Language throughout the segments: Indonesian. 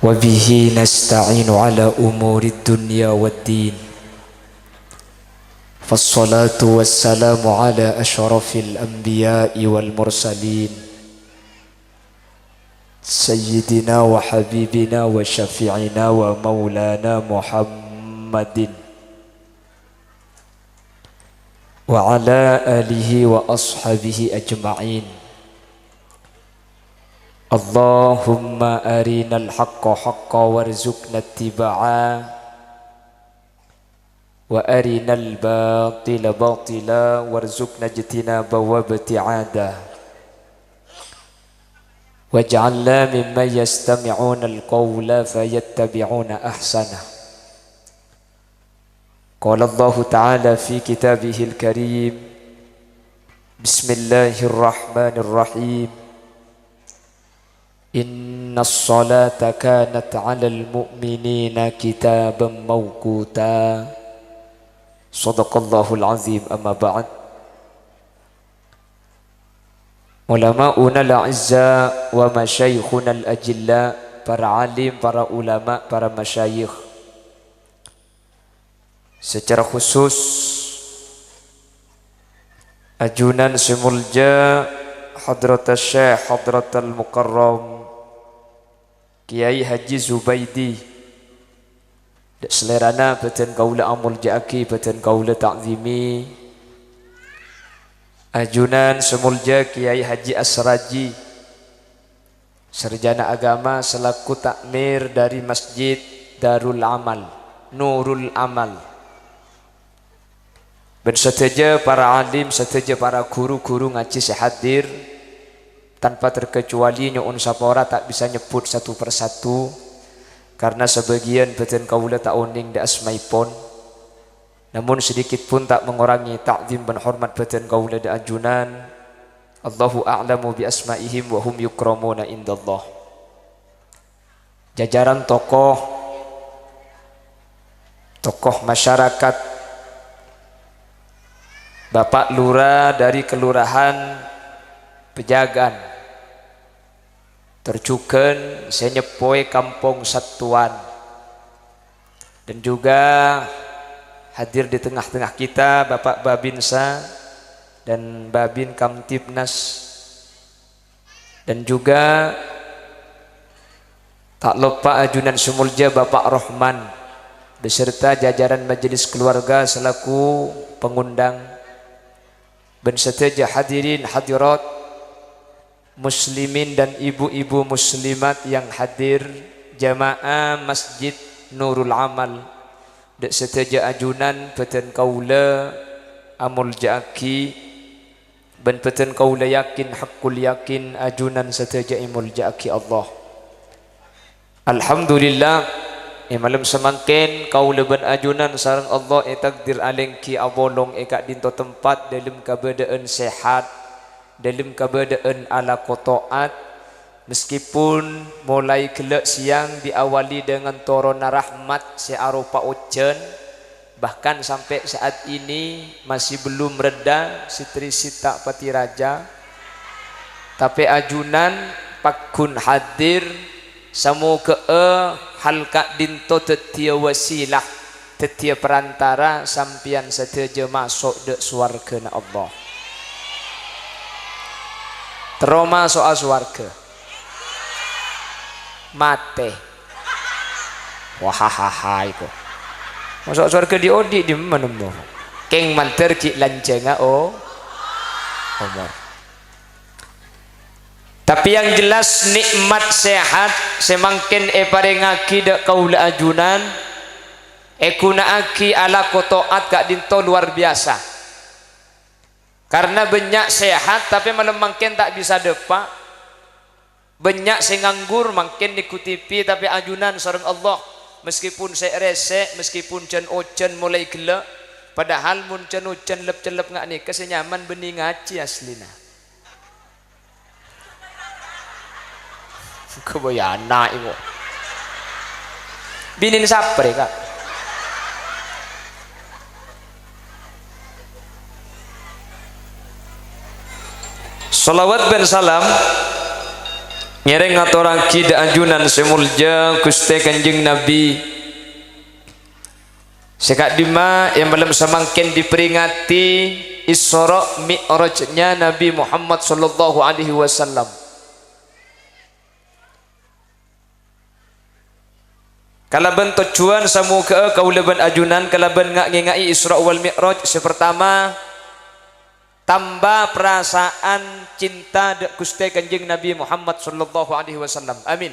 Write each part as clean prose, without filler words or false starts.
وبه نستعين على أمور الدنيا والدين فالصلاة والسلام على أشرف الأنبياء والمرسلين سيدنا وحبيبنا وشفيعنا ومولانا محمد وعلى آله وأصحابه أجمعين. اللهم أرنا الحق حقا وارزقنا اتباعه وأرنا الباطل باطلا وارزقنا اجتنابه وابتعاده واجعلنا ممن يستمعون القول فيتبعون أحسنه. قال الله تعالى في كتابه الكريم: بسم الله الرحمن الرحيم. إن الصلاة كانت على المؤمنين كتابا موقوتا. صدق الله العظيم. أما بعد، ulamauna al-a'izza wa masyayikhuna al-ajilla, para alim, para ulama, para masyayikh, secara khusus ajunan semulja Hadratul Syekh Hadratul Mukarram Kiai Haji Zubaidi, selerana beten kaula amul jaki, beten kaula ta'zimi, ajunan semulja Kiai Haji Asraji, sarjana agama selaku takmir dari Masjid Darul Amal Nurul Amal, dan seteja para alim, seteja para guru-guru ngaji sehadir, tanpa terkecuali nyuun sapora tak bisa nyebut satu persatu karena sebagian beten kaula tak uning da asmaipon, namun sedikit pun tak mengurangi ta'zim dan hormat beten kaula da ajunan. Allahu a'lamu bi asmaihim wa hum yukramuna indallah. Jajaran tokoh masyarakat, Bapak Lurah dari Kelurahan Pejagan, terjuken senyepoi Kampung Satuan, dan juga hadir di tengah-tengah kita Bapak Babinsa dan Babin Kamtibnas, dan juga tak lupa ajunan sumulja Bapak Rohman beserta jajaran majelis keluarga selaku pengundang, dan seteja hadirin hadirat muslimin dan ibu-ibu muslimat yang hadir jamaah Masjid Nurul Amal, dan seteja ajunan peten kaula amul jaki, dan peten kaula yakin hakul yakin ajunan seteja imul jaki Allah. Alhamdulillah, malam semangkin kaula ban ajunan sareng Allah takdir alengki abolong eka dinto tempat dalam keadaan sehat, dalam keadaan ala kotoat, meskipun mulai kelak siang diawali dengan torona rahmat searupa ujan, bahkan sampai saat ini masih belum reda Sitri Sita Pati Raja, tapi ajunan pakun hadir semoga halka dinto tetia wasilah, tetia perantara sampian seteja masuk de swarga na Allah. Teroma soal swarga mate wahahaha itu masuk swarga di odi di mana mo keng manter ki lancenga umur. Tapi yang jelas nikmat sehat semangkin parengaki dak kaula ajunan kunaaki ala kotoat kak dinto luar biasa, karena banyak sehat tapi malam mangkin tak bisa depak, banyak senganggur mangkin dikutipi, tapi ajunan sareng Allah meskipun saya resek, meskipun can ocan mulai gelak, padahal mun can ocan lep-celep ngak ni kesenyaman bening ngaci aslina. Kebayana ibu binin sapre kak salawat dan salam nyereng ngaturaki da ajunan semulja Gusti Kanjeng Nabi sekak dima yang malam semangkin diperingati Isra Mi'rajnya Nabi Muhammad sallallahu alaihi wasallam. Kalaban tujuan samuka kaulaban ajunan kalaban ngak ngengai Isra wal Mi'raj sepertama tambah perasaan cinta dek Gusti Kanjeng Nabi Muhammad sallallahu alaihi wasallam. Amin.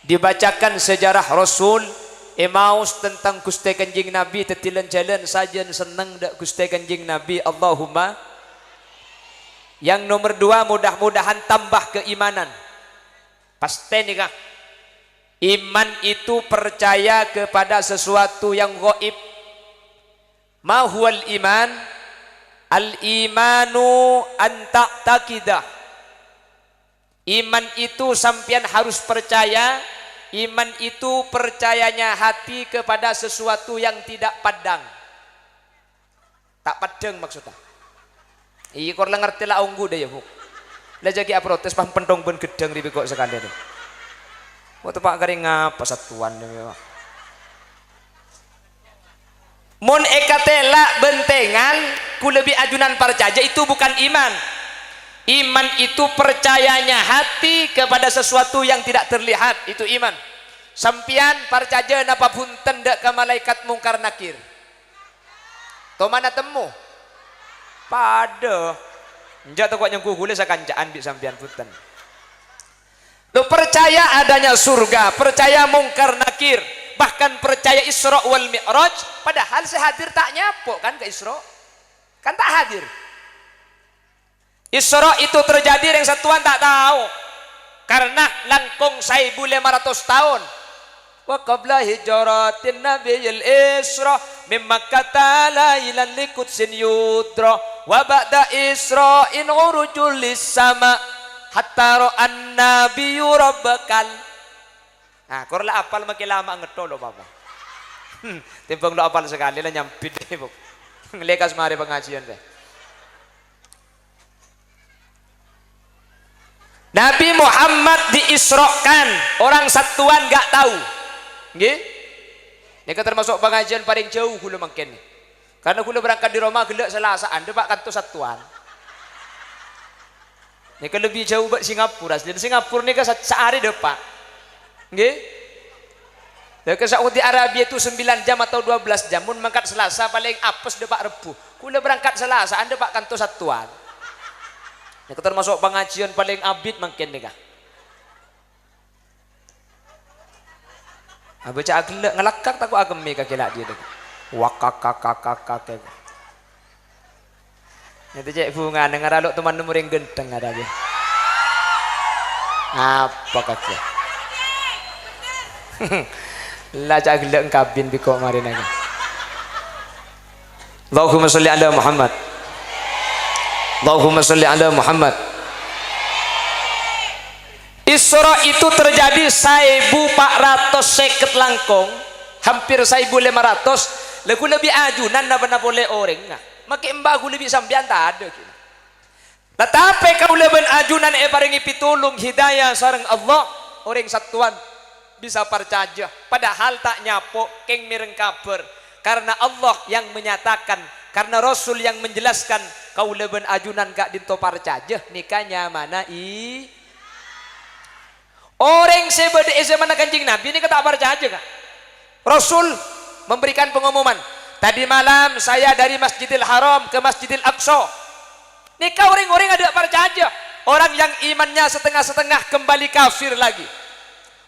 Dibacakan sejarah Rasul Emaus tentang Gusti Kanjeng Nabi tetilan jalan saja senang dek Gusti Kanjeng Nabi. Allahumma. Yang nomor dua mudah-mudahan tambah keimanan. Pasti nikah. Iman itu percaya kepada sesuatu yang gaib. Ma huwal iman? Al-imanu an ta'taqidah. Iman itu sampean harus percaya. Iman itu percayanya hati kepada sesuatu yang tidak padang. Tak padang maksudnya. Iya kor ngerti lah onggu deh ya bu. Lah jadi protes pam pentong ben gedeng ribe kok sekali tuh. Waktu pak kering ngapa satuan ya. Mon ekatela bentengan ku lebih ajunan parcaja itu bukan iman. Iman itu percayanya hati kepada sesuatu yang tidak terlihat, itu iman. Sampian parcaja napa punten dak ke malaikat mungkar nakir. To mana temu? Pada njak to kok nyengku gule sakancaan bi sampian punten. Lo percaya adanya surga, percaya mungkar nakir, bahkan percaya Isra wal Mi'raj, padahal sehadir tak nyapo kan ke Isra, kan tak hadir. Isra itu terjadi yang satuan tak tahu, karena langkung 1500 tahun. Wa qabla hijratin nabiyil Isra mimma katala ila likutsin yudra wa ba'da Isra'in urujul lis-sama hatta ra'an nabiyyu rabbakal. Nah, kor lah apal makin lama ngetol lo papa. Timbang lo apal sekali lah nyampit deh bu. Ngelekas mari pengajian deh. Nabi Muhammad diisrokan, orang satuan gak tahu. Nggih? Ini kan termasuk pengajian paling jauh kula mangken. Karena kula berangkat di Roma gelek Selasaan depak kantor satuan. Ini kan lebih jauh buat Singapura. Di Singapura ini kan sehari depan. Nggih? Dan ke Saudi Arabia itu 9 jam atau 12 jam. Mun mangkat Selasa paling apes depak Rebu. Kula berangkat Selasa anda pak kantor satuan. Ini kan termasuk pengajian paling abid mungkin nih kah? Baca aglek ngelakak tak agemi kakilak dia tu. Wakakakakakak. Nanti cek bunga dengar alok teman nomor yang genteng ada dia. Apa kakek? Lah cak gelek kabin biko mari naga. Allahumma sholli ala Muhammad. Allahumma sholli ala Muhammad. Isra itu terjadi 1450 langkung, hampir 1500. Lagu lebih ajunan napa boleh orang ngah. Makin mbak lebih sambian tak ada. Tetapi kau lebih ajunan paringi pitulung hidayah sareng Allah, orang satuan bisa percaya. Padahal tak nyapo keng mireng kabar. Karena Allah yang menyatakan, karena Rasul yang menjelaskan, kau lebih ajunan gak dinto percaya nikahnya mana orang sebeda zaman Kanjeng Nabi ini kata percaya kak. Rasul memberikan pengumuman, tadi malam saya dari Masjidil Haram ke Masjidil Aqsa. Nikah orang-orang ada percaya. Orang yang imannya setengah-setengah kembali kafir lagi.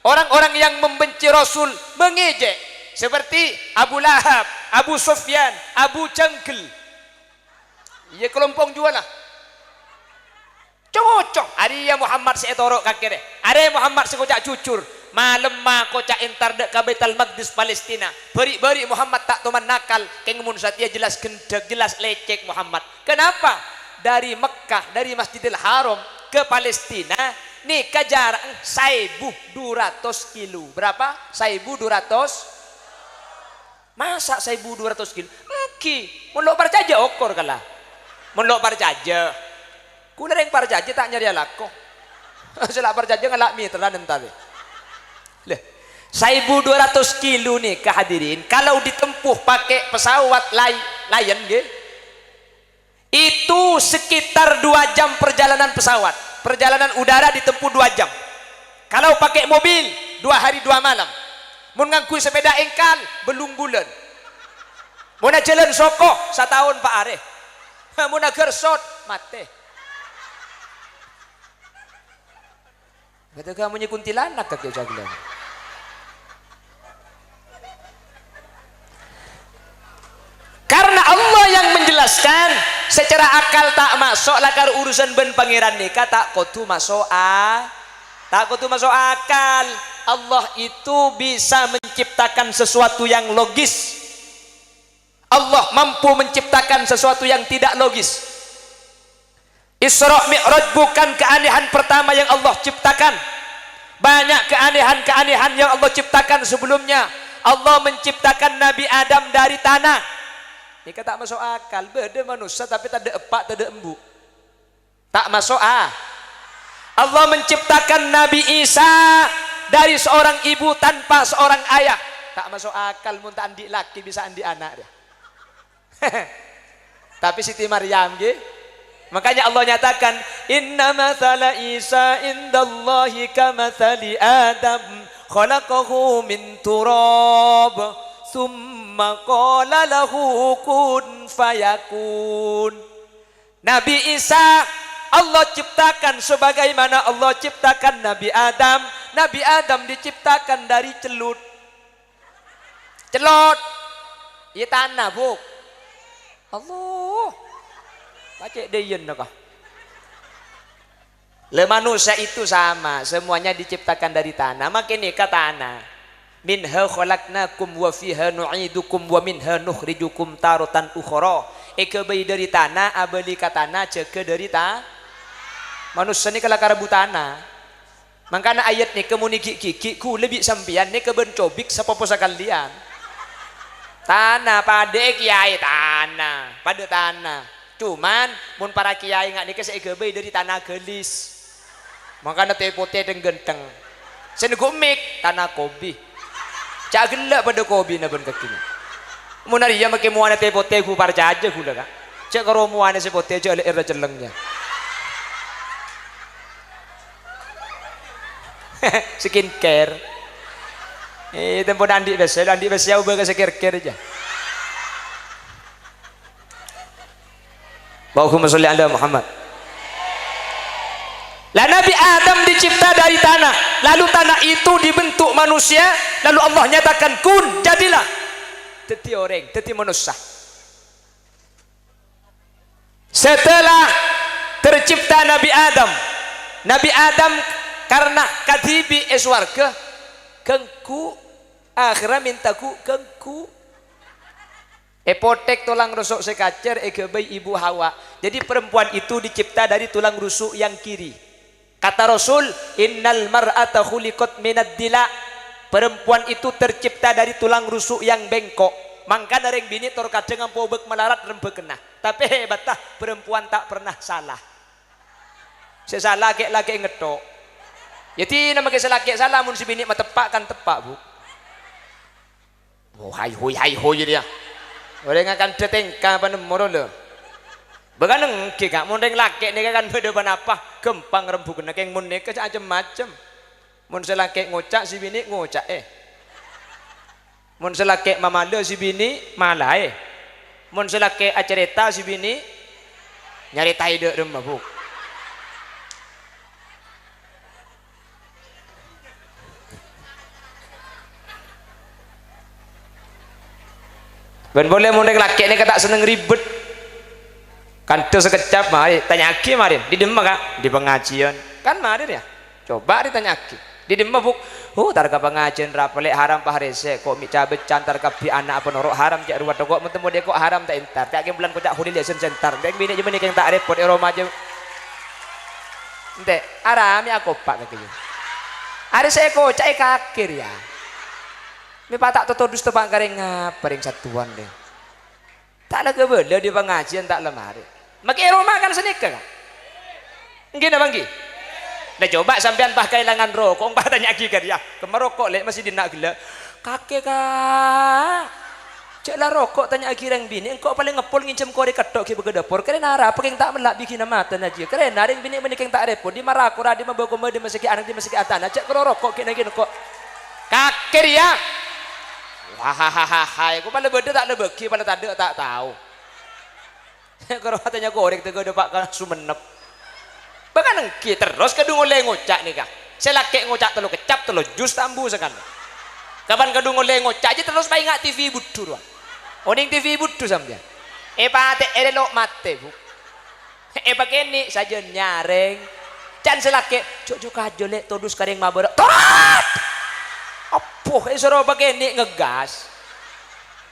Orang-orang yang membenci Rasul mengejek seperti Abu Lahab, Abu Sufyan, Abu Jangkil. Ia kelompok juga lah. Cocok. Hari ya Muhammad saya torok kaki deh. Hari Muhammad saya kocak cucur. Malam mah kocak entar dek ke Baitul Maqdis Palestina. Beri Muhammad tak teman nakal. Kengemun satia jelas gendek, jelas lecek Muhammad. Kenapa? Dari Mekah, dari Masjidil Haram ke Palestina. Nih kejar 1.200 kilo. Berapa? 1.200. Masa 1.200 kilo? Engki. Melok percaya okor kalah. Melok percaya. Kula yang percaya tak nyari alako. Selak perjanjian ngalak mitra entar. Lah, 1.200 kilo nih kehadirin. Kalau ditempuh pakai pesawat Lion nggih. Itu sekitar 2 jam perjalanan pesawat. Perjalanan udara ditempuh 2 jam. Kalau pakai mobil 2 hari 2 malam. Mun ngangku sepeda engkal belum bulan. Mun jalan soko 1 tahun Pak Areh. Mun gersot mate. Kata kamu punya kuntilanak kakek jaglan. Karena Allah yang menjelaskan secara akal tak masuk lakar urusan ben pangeran nikah tak kudu masuk akal. Allah itu bisa menciptakan sesuatu yang logis. Allah mampu menciptakan sesuatu yang tidak logis. Isra Mi'raj bukan keanehan pertama yang Allah ciptakan. Banyak keanehan-keanehan yang Allah ciptakan sebelumnya. Allah menciptakan Nabi Adam dari tanah. Ini tak masuk akal. Beda manusia tapi tak ada epak, tak ada embu. Tak masuk Allah menciptakan Nabi Isa dari seorang ibu tanpa seorang ayah. Tak masuk akal. Mun tak andi laki bisa andi anak dia. Tapi Siti Maryam nggih. Makanya Allah nyatakan inna mathala Isa indallahi kamathali Adam khalaqahu min turab summa qala lahu kun fayakun. Nabi Isa Allah ciptakan sebagaimana Allah ciptakan Nabi Adam. Nabi Adam diciptakan dari celot. Iya tanah, Bu. Allah. Pacek deyen nakah. Le manusia itu sama, semuanya diciptakan dari tanah. Makin nikah tanah. Minha khalaqnakum wa fiha nu'idukum wa minha nukhrijukum taratan ukhra. Eke bayi dari tanah, abeli ka tanah, ceke dari manusia ni kalau karabu tanah. Makanya ayat ni kemuni kiki ku lebih sampian ni kebencobik sapa sekalian. Tanah pada kiai tanah, pada tanah. Cuman mun para kiai ngak nikah segebei dari tanah gelis. Makanya tepote dan genteng. Senego mik tanah kobi. Cak gelak pada kobi na ben kakinya. Mun ari ya make muana tepote ku parja aja ku dah. Cak karo muana sepote aja le era celengnya. Skincare. Tempo andi bes ya ubah ke skincare aja. Allahumma sholli ala Muhammad. Lah Nabi Adam dicipta dari tanah, lalu tanah itu dibentuk manusia, lalu Allah nyatakan kun, jadilah. Teti orang, teti manusia. Setelah tercipta Nabi Adam karena kadibi eswarga kengku akhirnya mintaku kengku epotek tulang rusuk sekacer egebay ibu Hawa. Jadi perempuan itu dicipta dari tulang rusuk yang kiri. Kata Rasul, innal mar'ata khuliqat minad dila. Perempuan itu tercipta dari tulang rusuk yang bengkok. Mangka nareng bini tor kadang ampo bek melarat rembek kena. Tapi hebat tah perempuan tak pernah salah. Sesalah kek lagi ngetok. Jadi nama kesalah kek salah mun si bini mah tepak kan tepak, Bu. Oh hai hoi dia. Orang akan detengka apa nomor lo. Beganeng kek mun deng laki ni kan beda apa gempang rembuk nak yang mun nikah macam-macam. Mun selaki ngocak si bini ngocak mun selaki mamalo si bini malah mun selaki acerita si bini nyarita ide rumah, Bu. Ben boleh mundeng laki ini kata seneng ribet. Kantor sekecap mari tanya aki mari di demak kak di pengajian kan mari ya. Coba ditanya aki di demak, Bu. Targa pengajian rapelek haram paharese kok mi cabet cantar kapi anak apa norok haram cak ruwat kok mentemu dia kok haram tak entar. Tak bulan kok cak huli lesen sentar. Dek bini jemen yang tak repot Roma aja. Ente haram ya kopak kakinya. Ada saya kok cak kakir ya. Mi patak toto dus tepang kareng ngaparing satuan deh. Tak lagi bela di pengajian tak lemari. Maki Roma kan senikah kan? Nggih na bangki. Nah coba sampean pakai langan rokok, mbah tanya lagi kan ya, kemerokok lek masih dinak gila. Kakek kak, cek lah rokok tanya lagi reng bini, engkau paling ngepol ngincem kore kedok ki begedapur, keren nara, pakai tak melak bikin mata aja, keren nara bini menikeng tak repot, di marah aku di mabawa koma di masih anak di masih atana, cek kero rokok kena gini kok, kakek ya, hahaha, aku paling beda tak lebeki, paling tadi tak tahu, kero katanya korek tuh gue pak kan sumenep. Bahkan engki terus kedung oleh ngocak nih kak. Saya laki ngocak telo kecap telo jus tambu sekan. Kapan kedung oleh ngocak aja terus bayi nggak TV budur. Oning TV budur sampean. Pate elok mate bu. Pakai ini saja nyareng. Can selaki cok aja lek todus kareng mabur. Torat. Apa suruh pakai ini ngegas.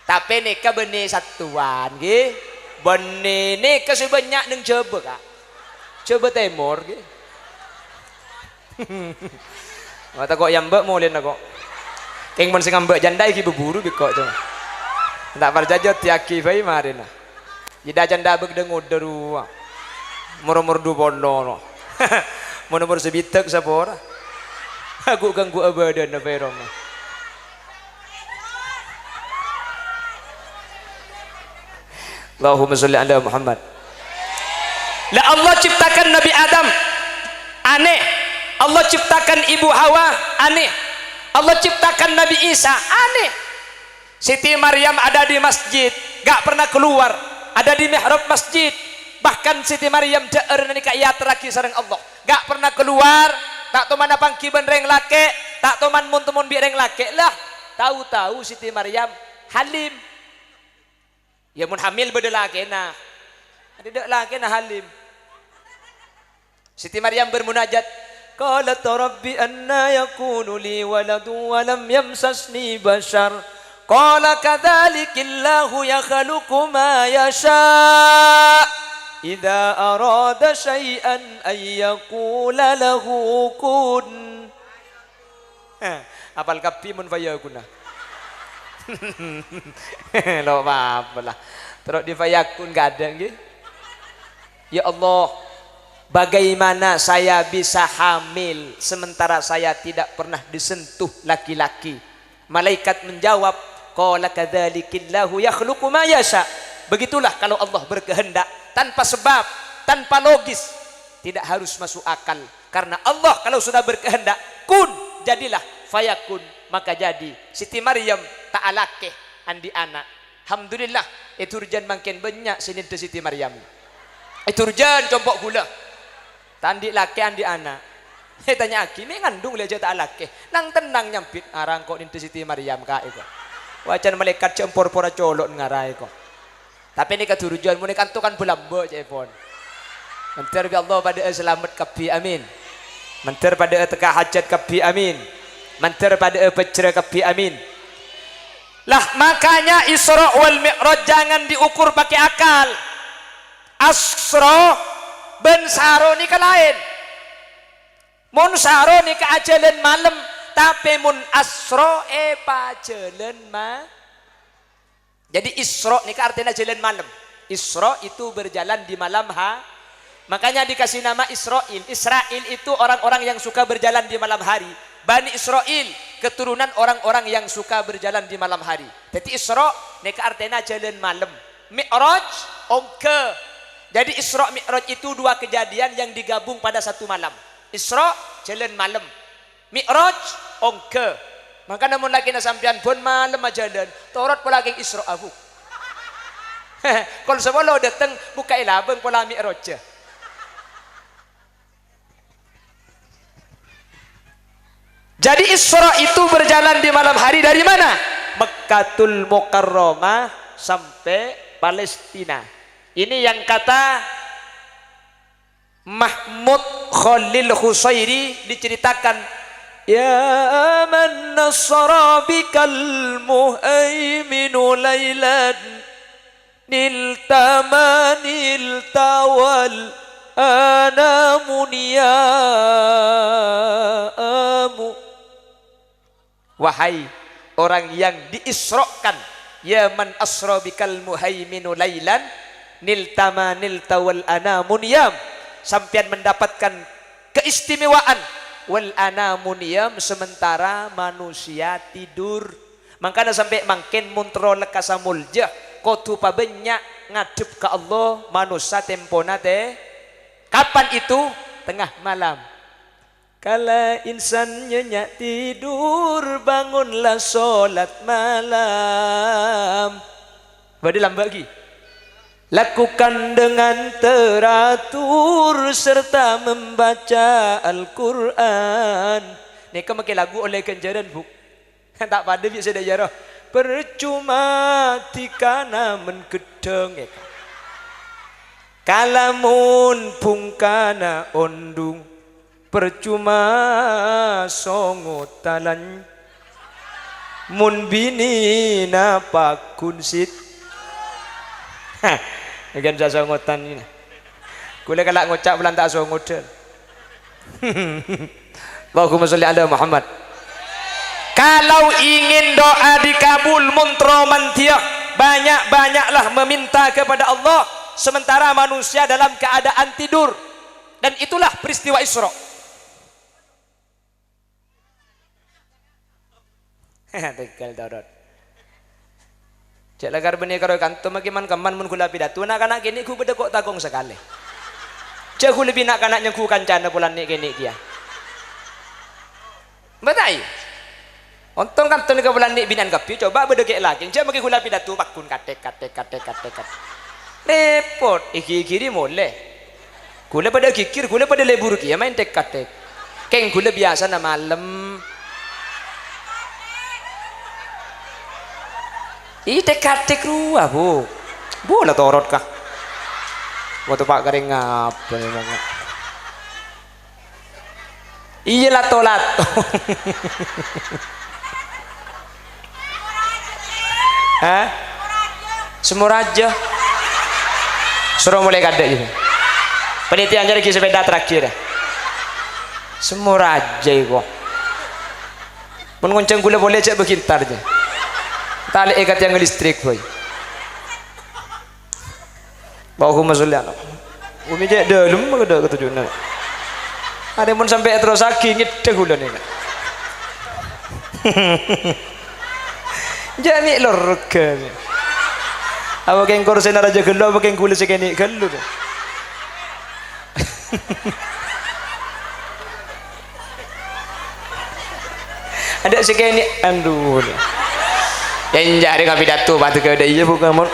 Tapi nih benih satuan gih. Benih nih kesebanyak neng coba kak. Coba temor gitu. Mata kok yang mbak mau lihat kok. Keng mon sing mbak janda iki berburu bikok cuma. Tak percaya tiaki bayi marin. Jeda janda begde ngoderu. Mur-mur du bondo. Mur-mur sebitek sapora. Aku ganggu abadan na perom. Allahumma sholli ala Muhammad. Lah Allah ciptakan Nabi Adam aneh, Allah ciptakan Ibu Hawa aneh, Allah ciptakan Nabi Isa aneh. Siti Maryam ada di masjid gak pernah keluar, ada di mihrab masjid, bahkan Siti Maryam deer nikah ya teraki sareng Allah gak pernah keluar, tak toman pangki benreng lake, tak toman mun bireng lake lah. Tahu-tahu Siti Maryam halim, ya mun hamil beda lake nah, ada lake nah halim. Siti Maryam bermunajat, qalat rabbi anna yakunu li waladu wa lam yamsasni bashar qala kadzalikillahu yakhluqu ma yasha idza arada syai'an ay yaqula lahu kun. Apal kapi mun fayakuna. Lo apa lah. Terus di fayakun gak ada nggih. Ya Allah, bagaimana saya bisa hamil sementara saya tidak pernah disentuh laki-laki? Malaikat menjawab, qala kadzalikillahu yakhluqu ma yasha. Begitulah kalau Allah berkehendak, tanpa sebab, tanpa logis, tidak harus masuk akal. Karena Allah kalau sudah berkehendak, kun, jadilah, fayakun, maka jadi. Siti Maryam tak alake andi anak. Alhamdulillah, itu urjan makin banyak sini Siti Maryam. Itu urjan compok gula. Tandi laki andi anak. Tanya aki, me ngandung lihat tak laki. Nang tenang nyampit arang kok ninti Siti Maryam kak iko. Wajan malaikat cempor pora colok ngarai kok. Tapi ini keturujan mu ni kantukan bulambo cepon. Mentir bi Allah pada selamat kapi amin. Mentir pada teka hajat kapi amin. Mentir pada pecera kapi amin. Lah makanya Isra wal Mi'raj jangan diukur pakai akal. Asra ben saro ni ke lain. Mun saro ni ke ajalan malam, tapi mun asro pajelen ma. Jadi Isra ni ke artinya jalan malam. Isra itu berjalan di malam Makanya dikasih nama Israil. Israil itu orang-orang yang suka berjalan di malam hari. Bani Israil keturunan orang-orang yang suka berjalan di malam hari. Jadi Isra ni ke artinya jalan malam. Mi'raj ongke. Jadi Isra Mi'raj itu dua kejadian yang digabung pada satu malam. Isra jalan malam, Mi'raj ongke. Maka namun lagi na sampean pun malam jalan, torot pula lagi Isra aku. Kalau sebelum datang buka ilabeng pula Mi'raj. Jadi Isra itu berjalan di malam hari dari mana? Mekkatul Mukarramah sampai Palestina. Ini yang kata Mahmud Khalil Husairi diceritakan, ya man nasara bikal muhaiminu laylan niltamanil tawal anamuniyamu. Wahai orang yang diisrokan, ya man asra bikal muhaiminu laylan niltama niltawal anamuniyam, sampean mendapatkan keistimewaan. Wal anamu niyam, sementara manusia tidur. Makanya sampai makin muntro lekasa muljah kotu pabenyak ngadep ke Allah manusia tempona teh. Kapan itu? Tengah malam. Kala insan nyenyak tidur, bangunlah solat malam. Badilam bagi. Lakukan dengan teratur serta membaca Al-Quran. Ini kemakai lagu oleh kenjaran bu. Tak pada biasa dah jarah. Percuma tikana menkedeng. Kalamun pungkana ondung. Percuma songo talan. Mun bini napa kunsit. Dengan saya songotan ini. Kule kalak ngocak bulan tak songotan. Allahumma sholli ala Muhammad. Kalau ingin doa dikabul muntro mantiak, banyak-banyaklah meminta kepada Allah sementara manusia dalam keadaan tidur. Dan itulah peristiwa Isra. Tegal dorot. Cek lagar benih karo kanto makiman kaman mun kula pidato anak-anak kini ku beda kok takong sekali. Cek ku lebih nak kanaknya ku kancana bulan ni kini kia. Betai. Ontong kanto ni bulan ni binan kapi coba beda kek lagi. Cek maki kula pidato pakun katek. Repot iki-iki boleh. Kula pada kikir kula pada lebur kia main tek katek. Keng kula biasa na malam. Ite katik ruah bu, lah torot kah? Waktu pak kering ngapa nih bang? Iya lato. Hah? Semua raja. Suruh mulai kadek gitu. Penitia jadi sepeda terakhir. Semua raja kok. Mengonceng gula boleh cek berkintar je. Tali ikat yang listrik boy. Allahumma sholli ala. Umi cek dalam ada ketujuan. Ada pun sampai terus lagi ngidek gula nih. Jadi lorga. Apa keng korsen raja gelo, apa keng gula segini gelo. Ada segini anduh. Yang jadi kami datu batu ke ada iya bukan mon.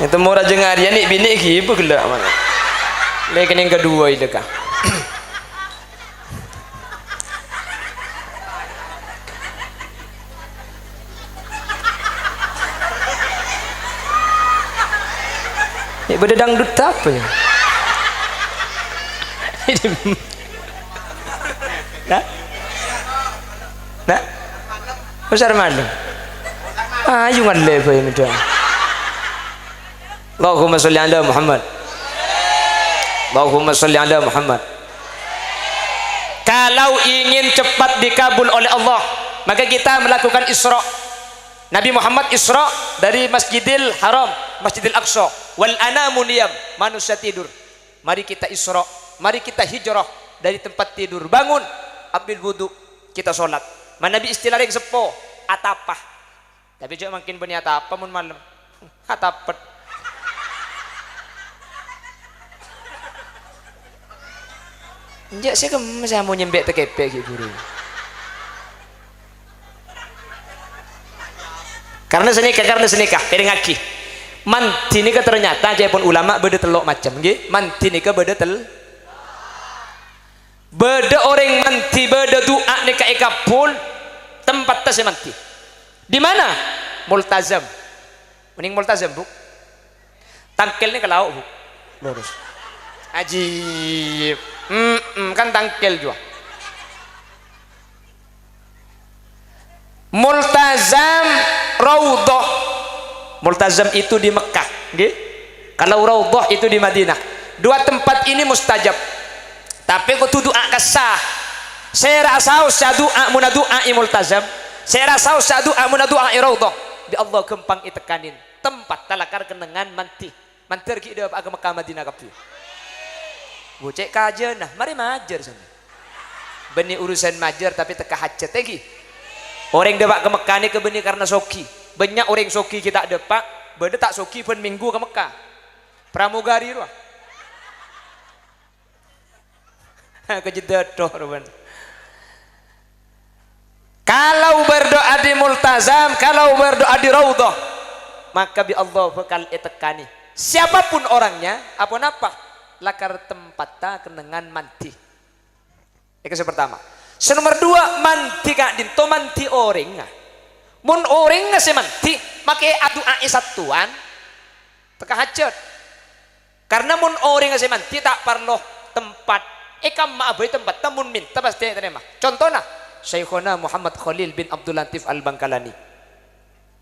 Itu mau raja ngarian ni bini kibu gelak mana. Lekin yang kedua itu kah. Ini beda dangdut apa ya? Nah, besar malu. Ayu ngalle apa ini dah? Allahumma sholli ala Muhammad. Allahumma sholli ala Muhammad. Kalau ingin cepat dikabul oleh Allah, maka kita melakukan Isra. Nabi Muhammad Isra dari Masjidil Haram, Masjidil Aqsa. Wal anamu niyam, manusia tidur. Mari kita Isra, mari kita hijrah dari tempat tidur. Bangun, ambil wudu, kita sholat. Mana Nabi istilah yang sepo atapah. Tapi juga makin punya atapah mun malam. Atapet. Enggak sih saya mau nyembek tekepe gitu guru. Karena senikah, piring aki. Manti ni ke ternyata aja pun ulama beda telok macam, gitu. Manti ni ke beda tel. Beda orang manti, beda doa ni ke ekapul tempat tas manti. Di mana? Multazam. Mending multazam bu. Tangkel ni ke lauk bu. Lurus. Ajib. Kan tangkel juga. Multazam Raudhah. Multazam itu di Mekah, gitu. Kalau Raudhah itu di Madinah. Dua tempat ini mustajab. Tapi kau doa kesah. Saya rasa usah doa munadua multazam. Saya rasa usah doa munadua Raudhah. Di Allah kempang itekanin. tempat talakar kenengan manti mantir kita apa ke Mekah Madinah kabeh bocek kajen nah mari majer sana benih urusan majer tapi teka hajat lagi orang depak ke Mekah ini kebeni karena soki banyak orang soki kita depak beda tak soki pun minggu ke Mekah pramugari loh kejedat doh kalau berdoa di multazam kalau berdoa di raudhah maka bi Allah bakal etekani siapapun orangnya apa napa lakar tempatnya kenengan manti itu yang pertama nomor dua manti kak dinto manti orang mun orang nggak semanti makai adu satuan teka hajat karena mun orang nggak semanti tak perlu tempat ikam maabai tempat tamun minta pasti terima contohnya Syekhuna Muhammad Khalil bin Abdul Latif Al-Bangkalani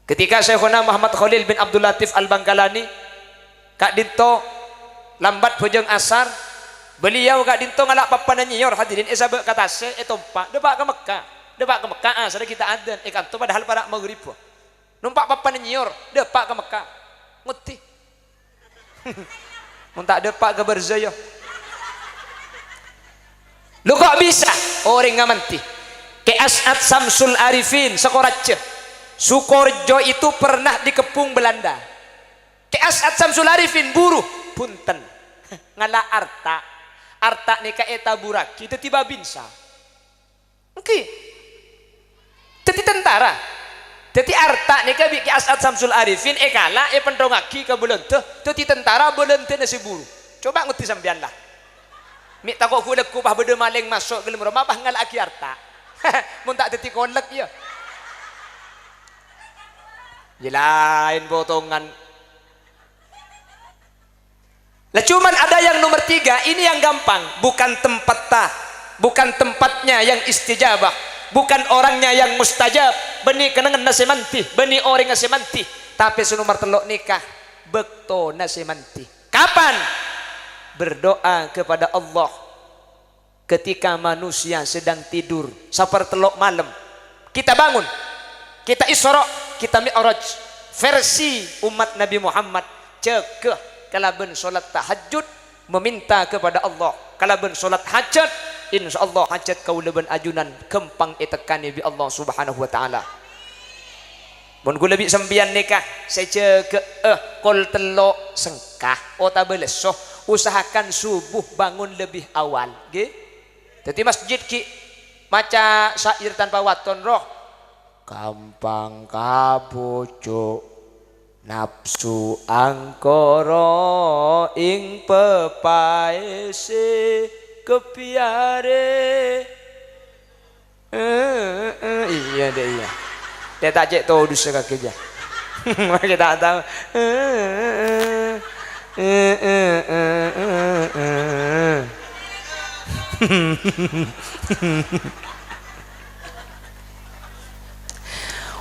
ketika Syekhuna Muhammad Khalil bin Abdul Latif Al-Bangkalani kak dinto lambat bojong asar beliau kak dinto ngalak papan nyiyor hadirin sabak kata se pak depak ke Mekah sudah kita ada kanto padahal pada maghrib numpak papan nyiyor depak ke Mekah nguti mun tak depak ke Barzaya lu kok bisa orang ngamanti ke As'ad Samsul Arifin Sekorace Sukorjo itu pernah dikepung Belanda ke As'ad Samsul Arifin buruh punten ngala arta nika eta buraki itu tiba binsa oke jadi tentara jadi arta nika ke As'ad Samsul Arifin kala pendongaki ke belente jadi tentara belente nasi buruh coba ngerti sampean lah mik takok kulek kupah bede maling masuk ke rumah bah ngalaki arta mun tak dadi kolek ya jelain potongan lah cuman ada yang nomor 3 ini yang gampang bukan tempatnya yang istijabah bukan orangnya yang mustajab beni kenangan nasemanti beni orang nasemanti tapi nomor telok nikah bekto nasemanti kapan berdoa kepada Allah ketika manusia sedang tidur sepertelok malam kita bangun kita Isra kita Mi'raj versi umat Nabi Muhammad cekeh kalaben solat tahajud meminta kepada Allah kalaben solat hajat insyaallah hajat kaulaban ajunan kempang etekani bi Allah subhanahu wa ta'ala mun kula bi sembian nikah saya cekeh kol telok sengkah otabelesoh usahakan subuh bangun lebih awal nggih jadi masjid ki maca syair tanpa waton roh gampang kabojo nafsu angkara ing pepaese kepiare iya deh iya dia tak cek tahu dusa kaki aja kita tak tahu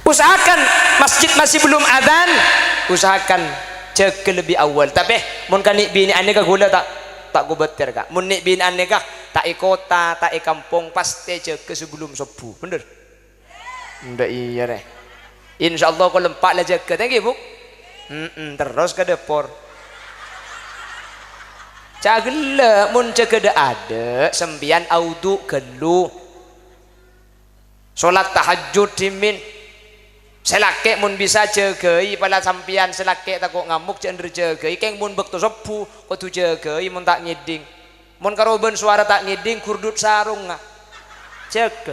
usahakan masjid masih belum adzan usahakan cek lebih awal tapi mun kan bini ane ka gula tak gubeter kak mun nik bini ane ka tak kota tak kampung pasti cek sebelum subuh bener ndak iya deh insyaallah ko lempak lah cek thank you bu terus ke depor cagele mun cegede ada sembian audu gelu salat tahajud dimin selake mun bisa jegei pada sampian selake takut ngamuk cender jegei keng mun bekto sepu kudu jegei mun tak ngiding mun karoben suara tak ngiding kurdut sarung nga cek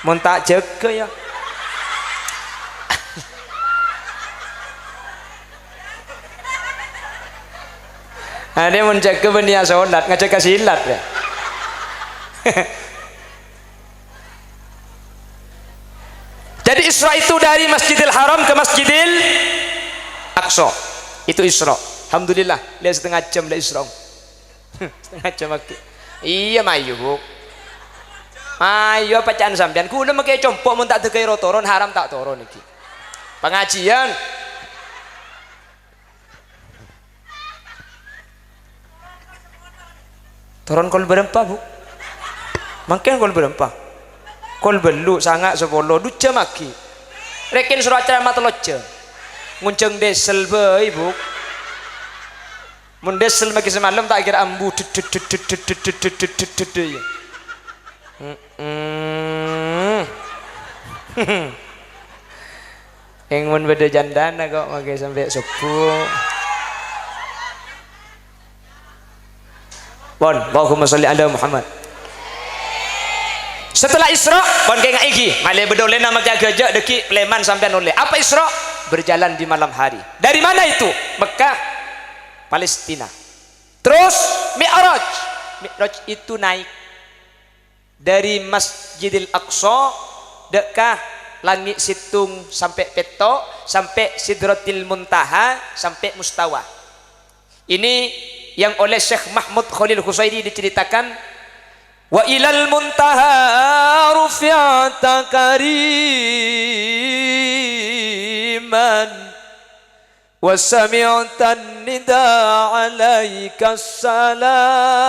mun tak jege ya ada mun jaga benia sholat ngajak silat ya jadi Isra itu dari Masjidil Haram ke Masjidil Aqsa itu Isra alhamdulillah lihat setengah jam lah Isra setengah jam lagi iya mayu bu mayu apa caan sampean kula make compok mun tak dekai rotoron haram tak toron iki pengajian toron kol berempat bu makin kol berempat kol belu sangat sepuluh duja maki rekin surat ceramah telur jam ngunceng desel be ibu mun desel maki semalam tak kira ambu yang mun beda jandana kok maki sampai sepuh bon Allahumma sholli ala Muhammad. Setelah Isra bon kayak iki malih bedole nama gajah deki Pleman sampean oleh apa Isra berjalan di malam hari dari mana itu Mekah Palestina terus Mi'raj itu naik dari Masjidil Aqsa dekah langit situng sampai peto sampai Sidratil Muntaha sampai Mustawa. Ini yang oleh Syekh Mahmud Khalil Husaidi diceritakan wa ilal muntaha rufi'ata kariman wa sami'tan nida alaika salamu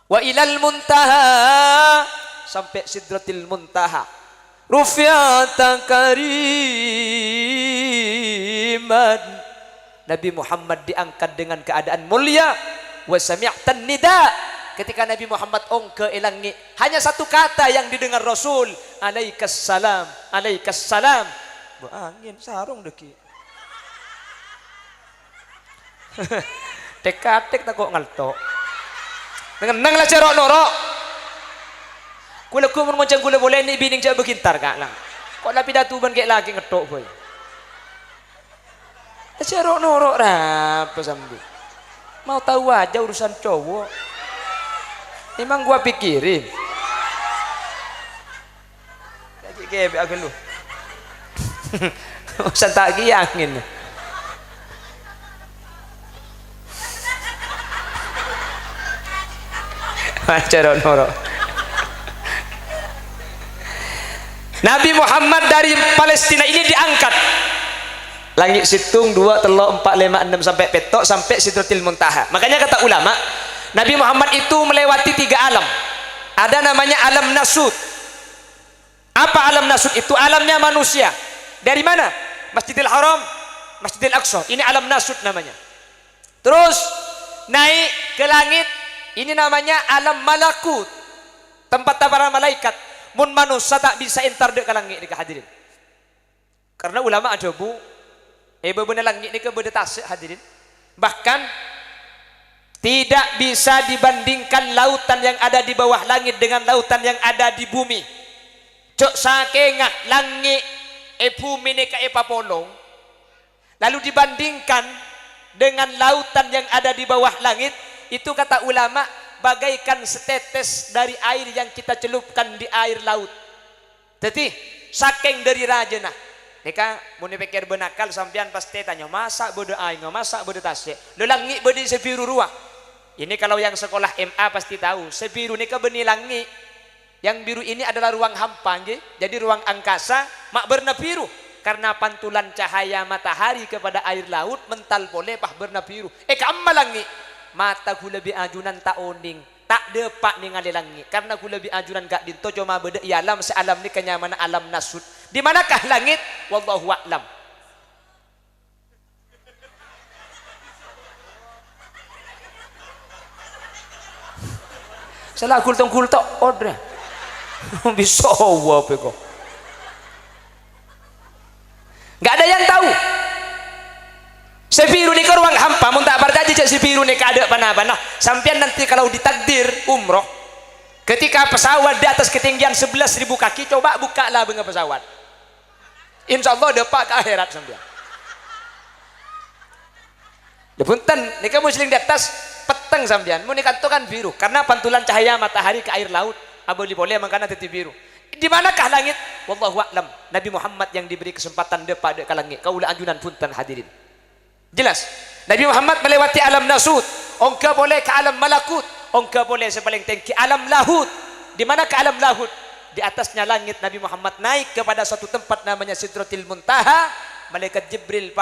wa ilal muntaha sampai Sidratil Muntaha rufi'ata kariman Nabi Muhammad diangkat dengan keadaan mulia wa sami'tan nida ketika Nabi Muhammad ongke elangi hanya satu kata yang didengar Rasul alaikas salam angin sarung deki tek-tek tak kok ngaltok nang lah cerok norok kula ku mun ngonceng kula boleh ni bining jak begintar kak lang kok lapi datuban kayak lagi ngetok boy cerok norok apa sambil mau tahu aja urusan cowok emang gua pikirin kayak gebe agen lu urusan tak angin cerok norok Nabi Muhammad dari Palestina ini diangkat langit situng 2, 3, 4, 5, 6 sampai petok sampai Sidratil Muntaha. Makanya kata ulama Nabi Muhammad itu melewati 3 alam. Ada namanya alam nasut. Apa alam nasut itu? Alamnya manusia. Dari mana? Masjidil Haram, Masjidil Aqsa. Ini alam nasut namanya. Terus naik ke langit. Ini namanya alam malakut. Tempat para malaikat. Mun manusia tak bisa entar dek ke langit ni hadirin. Karena ulama ada bu bener langit ni ke beda tasik hadirin. Bahkan tidak bisa dibandingkan lautan yang ada di bawah langit dengan lautan yang ada di bumi. Cok sakengak langit bumi ni ke papolong. Lalu dibandingkan dengan lautan yang ada di bawah langit, itu kata ulama bagaikan setetes dari air yang kita celupkan di air laut. Jadi saking dari rajana. Eka mun pikir benakal sampean pasti tanya masak bodo aing, masak bodo tasik. Lo langit bodi sebiru ruah. Ini kalau yang sekolah MA pasti tahu. Sebiru ni ke benih langit. Yang biru ini adalah ruang hampa, nge? Jadi ruang angkasa mak berna biru. Karena pantulan cahaya matahari kepada air laut mental boleh pah berna biru. Amma langit. Mata ku lebih ajunan tak oning tak depak ningali langit karena ku lebih ajunan gak dinto cuma beda i alam sealam ni kenyamanan alam nasut di manakah langit wallahu a'lam. Salah kultong odre bisa apa kok gak ada yang tahu. Sebiru ni ke ruang hampa mun tak berjanji cak sebiru ni kada panah-panah sampean nanti kalau ditakdir umroh ketika pesawat di atas ketinggian 11.000 kaki coba buka lah dengan pesawat insyaallah depak ke akhirat sampean. Punten ni kamu seling di atas peteng sampean mun kan biru karena pantulan cahaya matahari ke air laut aboli boleh makana teti biru. Di manakah langit wallahu a'lam. Nabi Muhammad yang diberi kesempatan depak dek ke langit kaula anjunan punten hadirin. Jelas Nabi Muhammad melewati alam nasut, ongka boleh ke alam malakut, ongka boleh sepaling tinggi alam lahut. Di mana ke alam lahut? Di atasnya langit Nabi Muhammad naik kepada suatu tempat namanya Sidratil Muntaha. Malaikat Jibril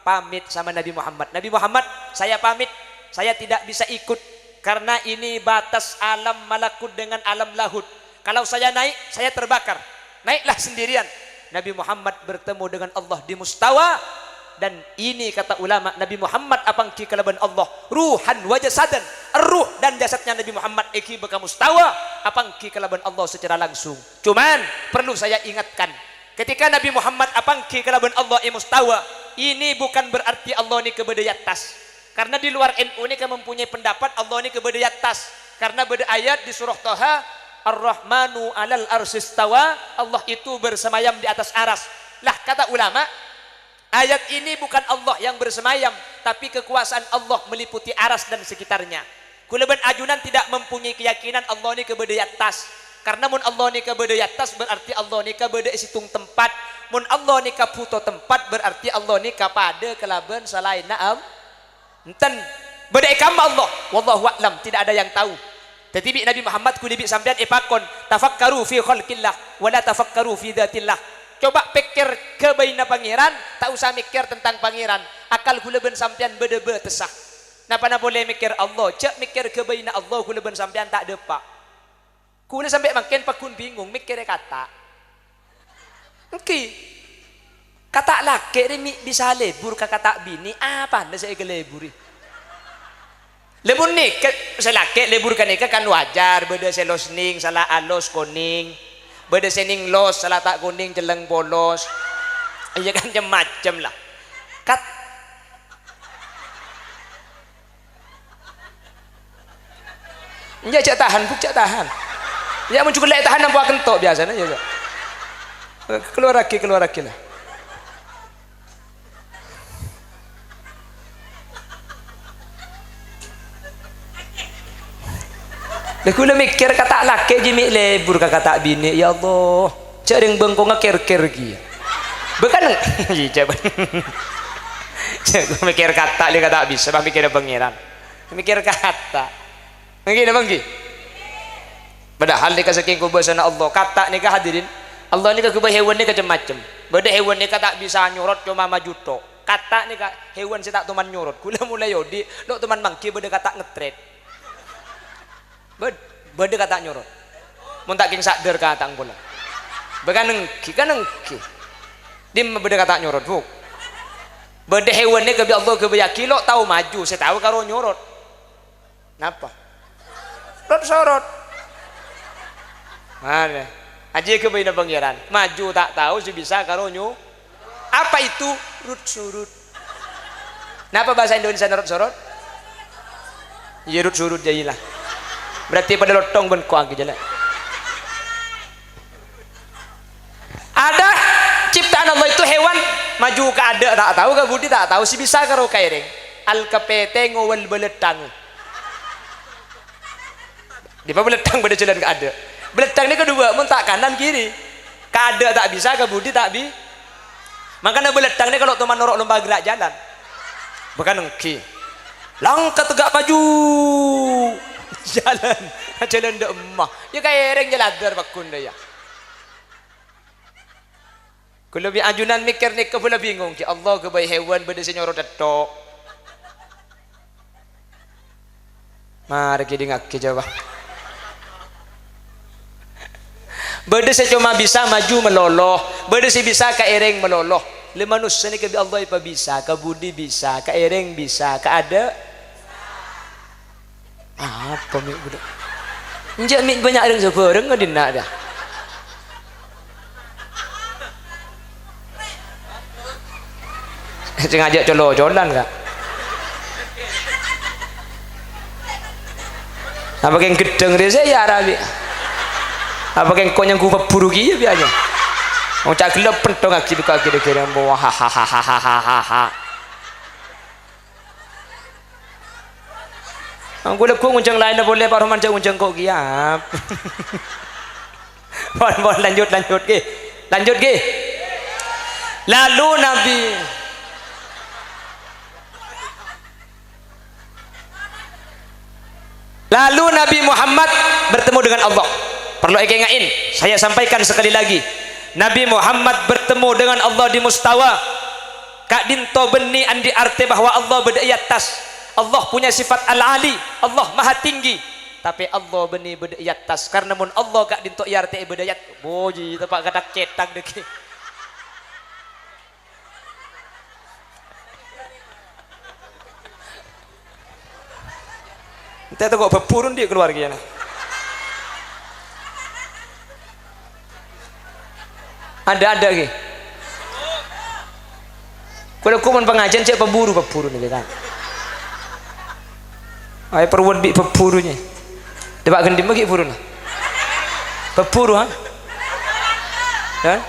pamit sama Nabi Muhammad. Nabi Muhammad, saya pamit, saya tidak bisa ikut karena ini batas alam malakut dengan alam lahut. Kalau saya naik, saya terbakar. naiklah sendirian. Nabi Muhammad bertemu dengan Allah di mustawa. Dan ini kata ulama, Nabi Muhammad apangki kalaban Allah ruhan wa jasadan, ruh dan jasadnya Nabi Muhammad iki beka mustawa apangki kalaban Allah secara langsung. Cuman perlu saya ingatkan, ketika Nabi Muhammad apangki kalaban Allah mustawa, ini bukan berarti Allah ini kebeda atas. Karena di luar NU ini kan mempunyai pendapat Allah ini kebeda atas. Karena beda ayat di surah Taha, Ar-Rahmanu 'alal arsyistawa, Allah itu bersemayam di atas aras. Lah kata ulama, ayat ini bukan Allah yang bersemayam, tapi kekuasaan Allah meliputi aras dan sekitarnya. Kulaban ajunan tidak mempunyai keyakinan Allah ni kebeda atas. Karena mun Allah ni kebeda atas berarti Allah ni kebeda isitung tempat. Mun Allah ni kaputo tempat berarti Allah ni kapada kelaban selain naam. Enten beda ikam Allah. Wallahu a'lam, tidak ada yang tahu. Tetapi Nabi Muhammad kulibi sampean ipakon tafakkaru fi khalqillah wala tafakkaru fi dzatillah. Coba pikir ke baina pangeran, tak usah mikir tentang pangeran. Akal kula ben sampean bede-be tesah. Napa na boleh mikir Allah, cek mikir ke baina Allah kula ben sampean tak ada pak. Kula sampai makin pakun bingung mikir kata. Oke. Kata laki ni bisa lebur ka kata bini, apa anda saya ke leburi? Lebur ni saya laki lebur kan kan wajar, beda selosning, salah alos koning. Beda sening los, salah tak kuning jeleng polos. Iya kan macam lah. Kat cak tahan, buk cak tahan. Ya muncul lek tahan nampak kentok biasanya ya. Keluar lagi lah. Aku lah mikir kata laki jimik lebur kata bini, ya Allah, cering bengkong ngekir-kir gi. Bukan, iya Cak mikir kata dia kata bisa, bang mikir pangeran, mikir kata, mikir apa gi? Padahal ni saking kubasan Allah, kata ni hadirin, Allah ni kubah hewan ni macam-macam. Beda hewan ni tak bisa nyurut cuma maju tok. Kata ni hewan si tak tuman nyurut. Kula mulai yodi, lo tuman mangki beda kata ngetret. Beda kata nyorot mun tak king sadar kata anggola bekanengki dia beda kata nyorot buk beda hewan ni kebi Allah kebi kilo tahu maju saya tahu karo nyorot napa rot sorot mana aja kebi na pangeran maju tak tahu si bisa karo nyu apa itu rut surut napa bahasa Indonesia rot sorot iya rut surut jadilah berarti pada lotong ben kuang jalan. Ada ciptaan Allah itu hewan maju ke ada tak tahu ke budi tak tahu si bisa karo kaireng al kepete ngowel beletang. Di bawah beletang pada jalan ke ada. Beletang ni kedua mun tak kanan kiri. Ke ada tak bisa ke budi tak bi. Makanya beletang ni kalau teman norok lomba gerak jalan. Bukan engki. Langkah tegak maju. jalan dak emah ya kayak ereng jeladar bakun dah ya kalau lebih ajunan mikir ni kepala bingung ki Allah ke bayi hewan beda senyorot datok mari kita dengar ke jawab beda saya cuma bisa maju meloloh beda saya bisa ke ereng meloloh le manusia ni ke Allah apa bisa ke budi bisa ke ereng bisa ke ada apa mik budak njak mik banyak orang sebarang kan dia nak dah sengaja colo-colan kak apa yang gedeng dia saya Arabi apa yang kau yang gua buruk iya biasa mau cak gelap pentong lagi tu kaki dia kira bawa hahaha aku leku nguncang lain dah boleh Pak Rahman cak nguncang kok giap bon lanjut ke lalu Nabi Muhammad bertemu dengan Allah perlu ingatin saya sampaikan sekali lagi Nabi Muhammad bertemu dengan Allah di mustawa kak dinto beni andi arte bahwa Allah berdaya atas Allah punya sifat al-ali Allah maha tinggi tapi Allah beni beda yatas karena mun Allah gak dintok yarte beda yat boji tepak kadak cetak deki ente tu kok bepurun dia keluarganya ada lagi kalau kuman pengajian cek pemburu nih kan ay perwon bi pepurunya debak gendim bagi purun pepuru ha dan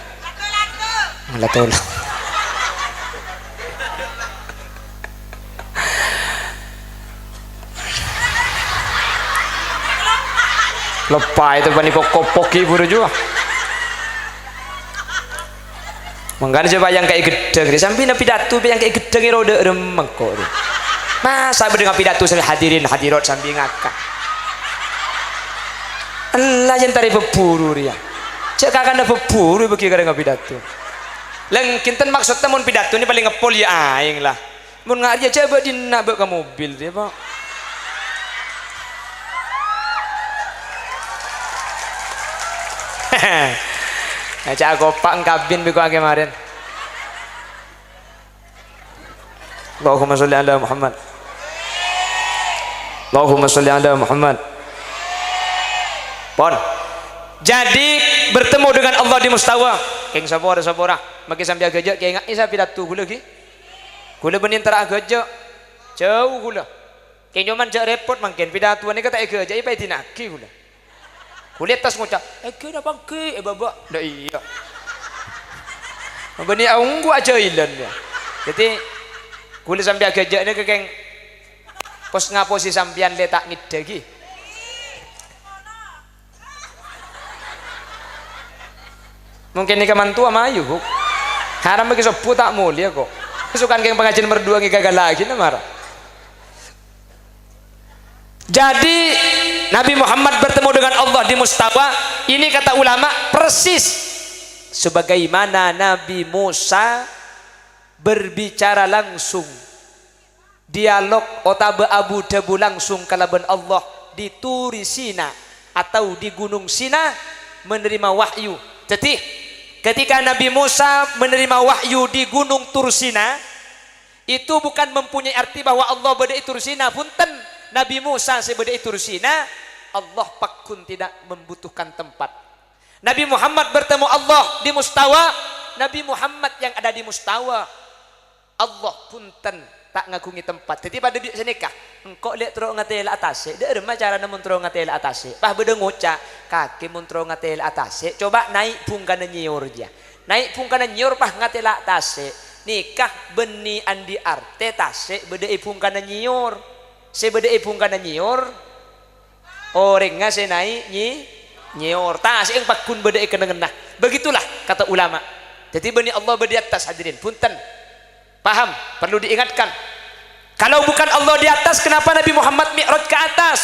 malah tahu lah lepai itu bani pokok-poki puru juga mangkane coba yang kayak gedeng sampai na pidato yang kayak gedeng rada remeng kok masa berdengar pidato sampai hadirin hadirat sambil ngakak Allah yang tadi peburu dia cek kakak ada peburu bagi kadang pidato lengkinten maksud temun pidato ini paling ngepol ya aing lah mun ngari coba dinabek ke mobil dia pak cak gopak kabin bego kemarin Allahumma sholli ala Muhammad Allahumma sholli ala Muhammad pon jadi bertemu dengan Allah di mustawa keng sabora maki sambil agak keng ingat isa pidato gula ki gula benin tera agak jauh gula keng cuman jak repot mangken pidato ni kata agak aja ipai tinaki gula kulit tas ngucap ke dah bangke baba dah iya bani aunggu aja ilan dia jadi kulit sambil agak ni keng pos ngaposi sampian letak ngidegi mungkin ni kemantua mayu kok haram bagi sopu tak mulia kok kesukaan keng pengajian berdua gagal lagi na marah jadi Nabi Muhammad bertemu dengan Allah di mustawa ini kata ulama persis sebagaimana Nabi Musa berbicara langsung dialog otabe abu debu langsung kalaban Allah di Turi Sina atau di Gunung Sina menerima wahyu. Jadi ketika Nabi Musa menerima wahyu di Gunung Tursina itu bukan mempunyai arti bahwa Allah beda Tursina punten Nabi Musa sebeda Tursina Allah pakun tidak membutuhkan tempat. Nabi Muhammad bertemu Allah di mustawa Nabi Muhammad yang ada di mustawa Allah punten tak ngakungi tempat. Jadi pada senikah engkau lihat terus ngatel atas dia remah cara namun terus ngatel atas bah beda ngoca kaki mun terus ngatel atas coba naik pungkana nyiur dia naik pungkana nyiur pah ngatel atas nikah beni andi arte tase beda pungkana nyiur se beda pungkana nyiur orang ngase naik nyiur tase yang pakun beda kenengenah begitulah kata ulama. Jadi beni Allah beda atas hadirin punten paham perlu diingatkan kalau bukan Allah di atas kenapa Nabi Muhammad mi'raj ke atas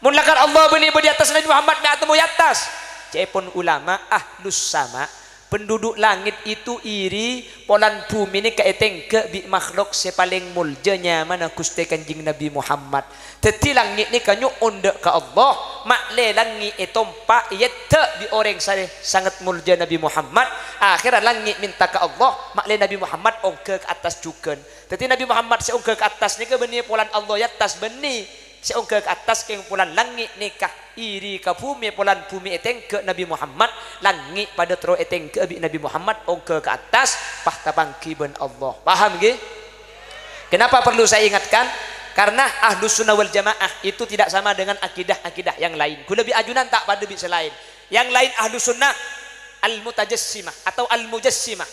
mulakan Allah beni di atas Nabi Muhammad mi'atmu di atas cepon ulama ahlus sama penduduk langit itu iri polan bumi ini kaiteng ke bi makhluk sepaling muljanya mana Gusti Kanjeng Nabi Muhammad teti langit ni kanyu ondek ke Allah makle langit etompa yette di orang sangat mulja Nabi Muhammad akhirat langit minta ke Allah makle Nabi Muhammad ongke ke atas juga teti Nabi Muhammad seongke ke atas ni ke beni polan Allah yatas beni seongke ke atas ke polan langit nikah iri ke bumi polan bumi eteng ke Nabi Muhammad langit pada tero eteng ke Nabi Muhammad ongke ke atas pahta bangki ben Allah paham ge kenapa perlu saya ingatkan karena ahlus sunnah wal jamaah itu tidak sama dengan akidah-akidah yang lain ku lebih ajunan tak pada bi selain yang lain ahlus sunnah al mutajassimah atau al mujassimah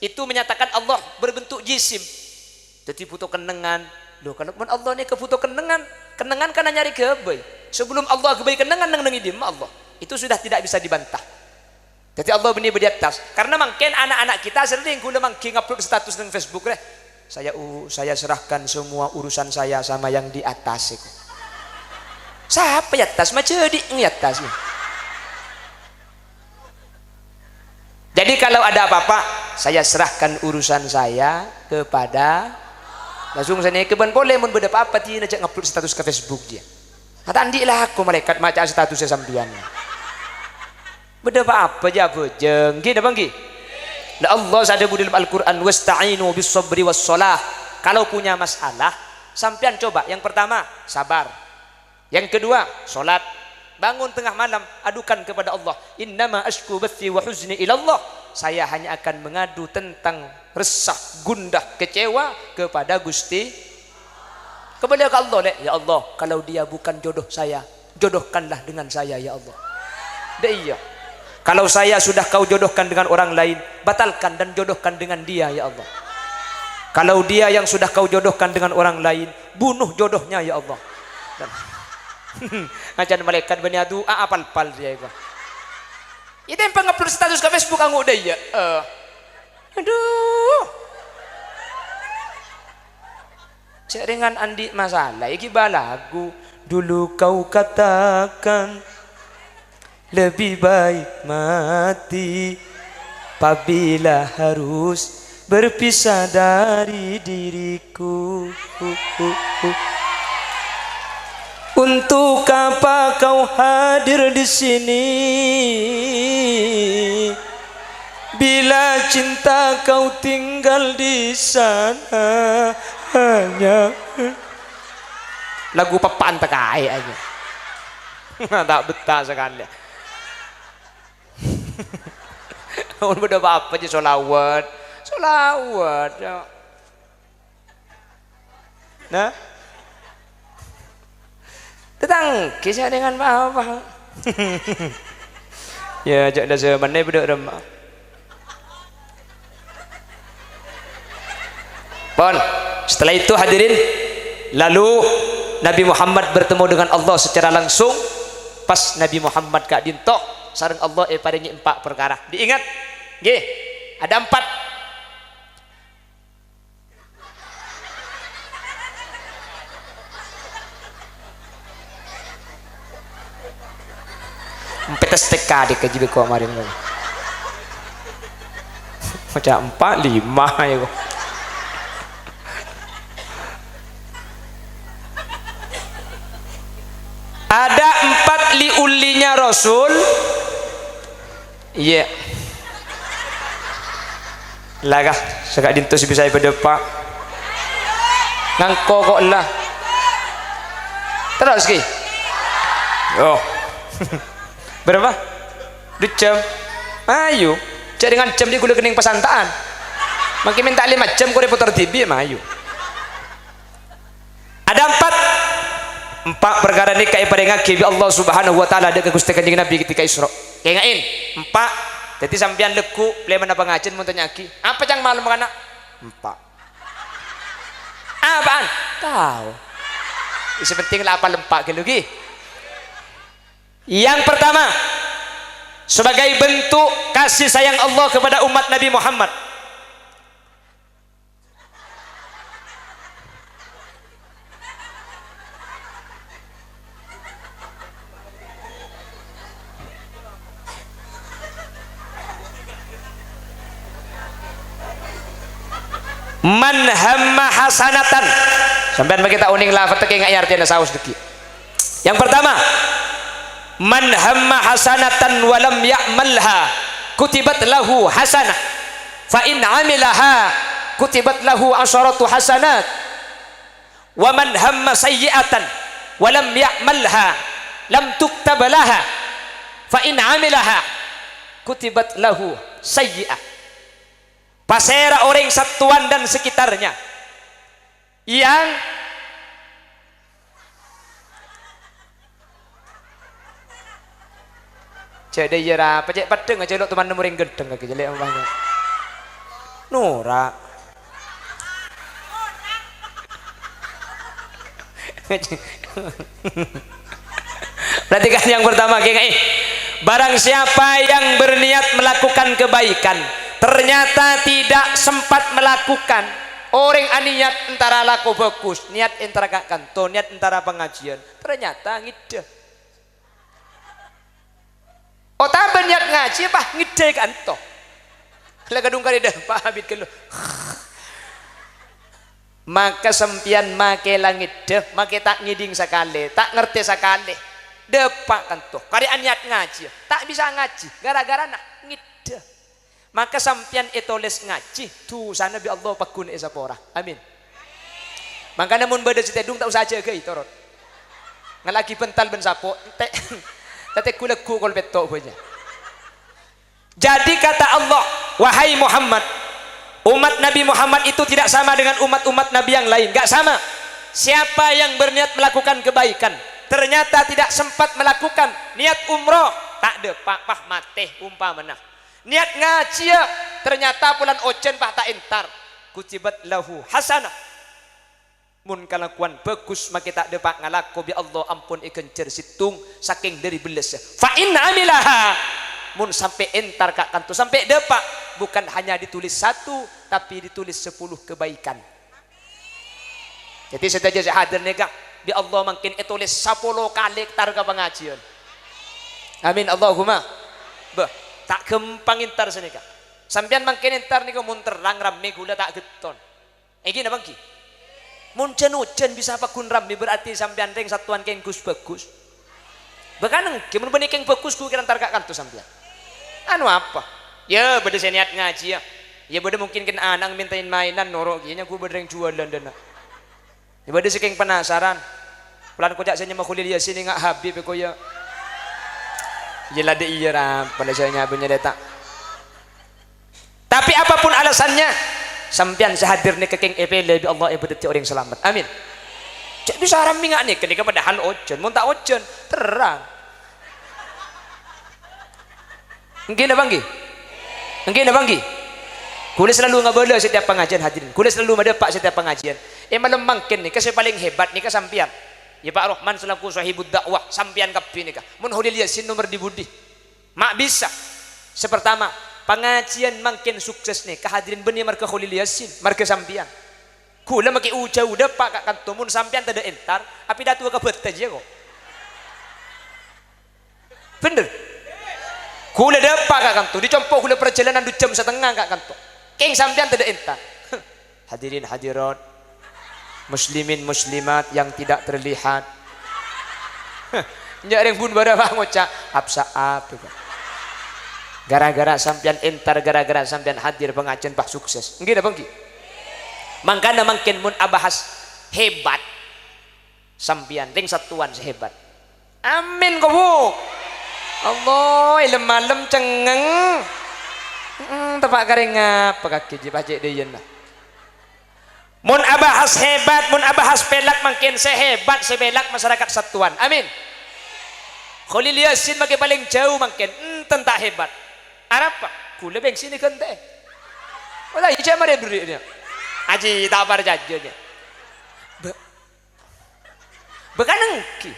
itu menyatakan Allah berbentuk jisim jadi butuh kenengan loh kalau Allah ni kebutuh kenengan kan nyari kebay sebelum Allah kebay kenengan nang nengidim Allah itu sudah tidak bisa dibantah. Jadi Allah benih di atas karena mungkin anak-anak kita sering guna mungkin upload status di Facebook deh saya serahkan semua urusan saya sama yang di atas itu siapa di atas macam di atas jadi kalau ada apa-apa saya serahkan urusan saya kepada langsung saya keban boleh mun beda apa-apa dia ngajak ngupload status ke Facebook dia Kata andi lah aku malaikat maca statusnya sampean. Beda apa aja bejeng. Gini bang gi. La Allah sada di dalam Al-Qur'an wasta'inu bis sabri was shalah. Kalau punya masalah, sampean coba yang pertama sabar. Yang kedua, salat. Bangun tengah malam, adukan kepada Allah. Innama ashku bathi wa huzni ila Allah. Saya hanya akan mengadu tentang resah, gundah, kecewa kepada Gusti. Kepada Allah, ya Allah, kalau dia bukan jodoh saya, jodohkanlah dengan saya ya Allah. Iya. Kalau saya sudah kau jodohkan dengan orang lain, batalkan dan jodohkan dengan dia ya Allah. Kalau dia yang sudah kau jodohkan dengan orang lain, bunuh jodohnya ya Allah. Acan malaikat baniadu apal-pal dia itu. Itu yang pengupload status ke Facebook anggo udah ya. Aduh. Dengan andi masalah iki balagu. Dulu kau katakan lebih baik mati apabila harus berpisah dari diriku. Untuk apa kau hadir di sini? Bila cinta kau tinggal di sana hanya. Lagu papan tekai aja. Tak betah sekali. Udah apa aja solawat. Solawat. Nah. Tetang kisah dengan apa? Ya, jak dah zaman ni budak remah. Pon, setelah itu hadirin, lalu Nabi Muhammad bertemu dengan Allah secara langsung. Pas Nabi Muhammad kak dintok, sareng Allah paringi 4 perkara. Diingat, nggih, ada 4. Petes TK di kaji beko kemarin kan. Macam 4, 5 ya kok. Ada 4 liulinya Rasul. Iya. Lagah sekak dintus bisa pada pak. Ngangko kok lah. Terus ki. Oh. Berapa? 2 jam. Ayo. Cek dengan jam di gula kening pesantaan. Makin minta 5 jam kau reporter TV ayo. Ada 4 perkara ni kai pada ngaki Allah Subhanahu wa taala ada ke Gusti Kanjeng Nabi ketika Isra. Kaingain 4. Jadi sampean leku play mana pengajian mun nyaki. Apa cang malam kana? 4. Apaan? Tahu. Isi penting lah apa lempak ke lagi. Yang pertama, sebagai bentuk kasih sayang Allah kepada umat Nabi Muhammad, man hamma hasanatan. Sampean bagi tak uning lafaz teki ngai artinya saus deki. Yang pertama, man hamma hasanatan wa lam ya'malha kutibat lahu hasanah fa in 'amilaha kutibat lahu asharatu hasanat wa man hamma sayyi'atan wa lam ya'malha lam tuktab laha fa in 'amilaha kutibat lahu sayyi'ah. Pasera orang Satuan dan sekitarnya yang jadi jera pecek padeng aja lo teman nemuring gedeng lagi jelek banget. Nora. Perhatikan yang pertama kayak barang siapa yang berniat melakukan kebaikan ternyata tidak sempat melakukan, orang aniat antara laku bagus, niat antara kantor, niat antara pengajian, ternyata ngide. Otak niat ngaji apa ngide kantor. Lah kadung kali dah Pak Habib kelo. maka sempian make langit deh make tak ngiding sekali tak ngerti sekali depak kan tuh karya niat ngaji tak bisa ngaji gara-gara nak ngide maka sempian etoles ngaji tuh sana bi Allah pakun esapora amin maka namun beda citedung tak usah aja ke itu rot ngalagi pental ben sapo tete kuleku kol betok punya. Jadi kata Allah, wahai Muhammad, umat Nabi Muhammad itu tidak sama dengan umat-umat Nabi yang lain, gak sama. Siapa yang berniat melakukan kebaikan ternyata tidak sempat melakukan niat umroh tak ada pah mateh umpamana niat ngaji ya ternyata bulan ocen pah tak entar kutibat lahu hasanah mun kalakuan bagus maka tak dapat ngalaku bi Allah ampun ikan cersitung saking dari beles fa in amilaha mun sampai entar kak kantu sampai dapat bukan hanya ditulis satu tapi ditulis 10 kebaikan. Jadi saya saja hadir nega di Allah makin tulis 10 kali targa pengajian. Amin Allahumma. Bah tak gempang entar senika. Sampean makin entar nika mun terang rame gula tak geton. Iki napa ki? Mun cenut-cen bisa pakun rame berarti sampean ring satuan keng gus bagus. Bekaneng ki mun benih keng bagus ku kira entar kak kantu sampean. Anu apa? Ya beda saya niat ngaji ya. Ya beda mungkin kan anak mintain mainan norok ginya ku beda yang jualan dana. Ya beda sih keng penasaran. Pelan kojak saya nyamah kuliah sini ngak habib ko ya. Jelah de iya ram pada saya nyabunya detak. Tapi apapun alasannya sampean sehadir nih kekeng epele bi Allah ibadati orang selamat. Amin. Cek bisa rami ngak nih ketika padahal ojen mun tak ojen terang. Mungkin apa nggih? Mungkin apa nggih? Kulis selalu ngabala setiap pengajian hadirin. Kulis selalu mendepak setiap pengajian. Malam mangkin nih kasih paling hebat nih sampean. Ya Pak Rahman selaku sahibud dakwah sampean kapi nih kah. Mun hulil yasin nomor di budi. Mak bisa. Sepertama pengajian mangkin sukses nih kehadirin benih marka hulil yasin marka sampean. Kula maki uja udah pak kak kantumun sampean tada entar api datu ke bete aja kok. Bener. Kula dapat kak kantu dicompok kula perjalanan 2 jam setengah kak kantu. Keng sampean tada entar. Hadirin hadirat muslimin muslimat yang tidak terlihat. Nyareng bun bara bang ngocak apsa apa gara-gara sampean entar gara-gara sampean hadir pengajian pak sukses nggih bang ki mangkana mungkin mun abahas hebat sampean ring satuan sehebat amin kok bu Allah ilem malam cengeng tepak garing apa kaki jibajek deyen lah mun abahas hebat mun abahas pelak mungkin sehebat sebelak masyarakat satuan amin Khalil Yasin makin paling jauh mungkin tentak hebat apa kula beng sini kente wala hijau mare durinya aji tak par jajonya bekaneng ki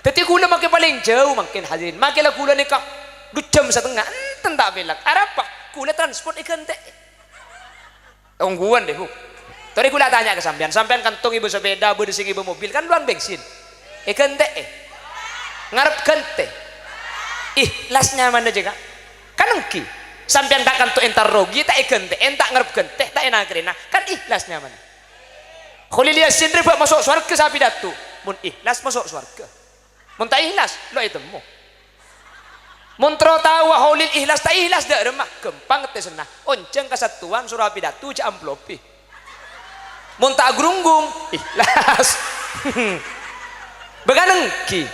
tapi kula makin paling jauh mungkin hadirin makin kula nikah 2 jam setengah tentak belak apa kula transport ikan teh ongguan deh bu tadi kula tanya ke sampean sampean kantong ibu sepeda berdising ibu mobil kan luang bensin ikan teh ngarep kente ikhlasnya mana juga kan engki sampean tak kantu entar rogi tak ikan teh entak ngarep kente tak enak kerena kan ikhlasnya mana Khalil Yasin riba masuk surga sapi datu mun ikhlas masuk surga mun tak ikhlas lo itu mu mun tro tahu Khalil ikhlas tak ikhlas dak remah gempang teh senah onceng kesatuan surah pidatu cak amplopi mun tak grunggung ikhlas beganeng ki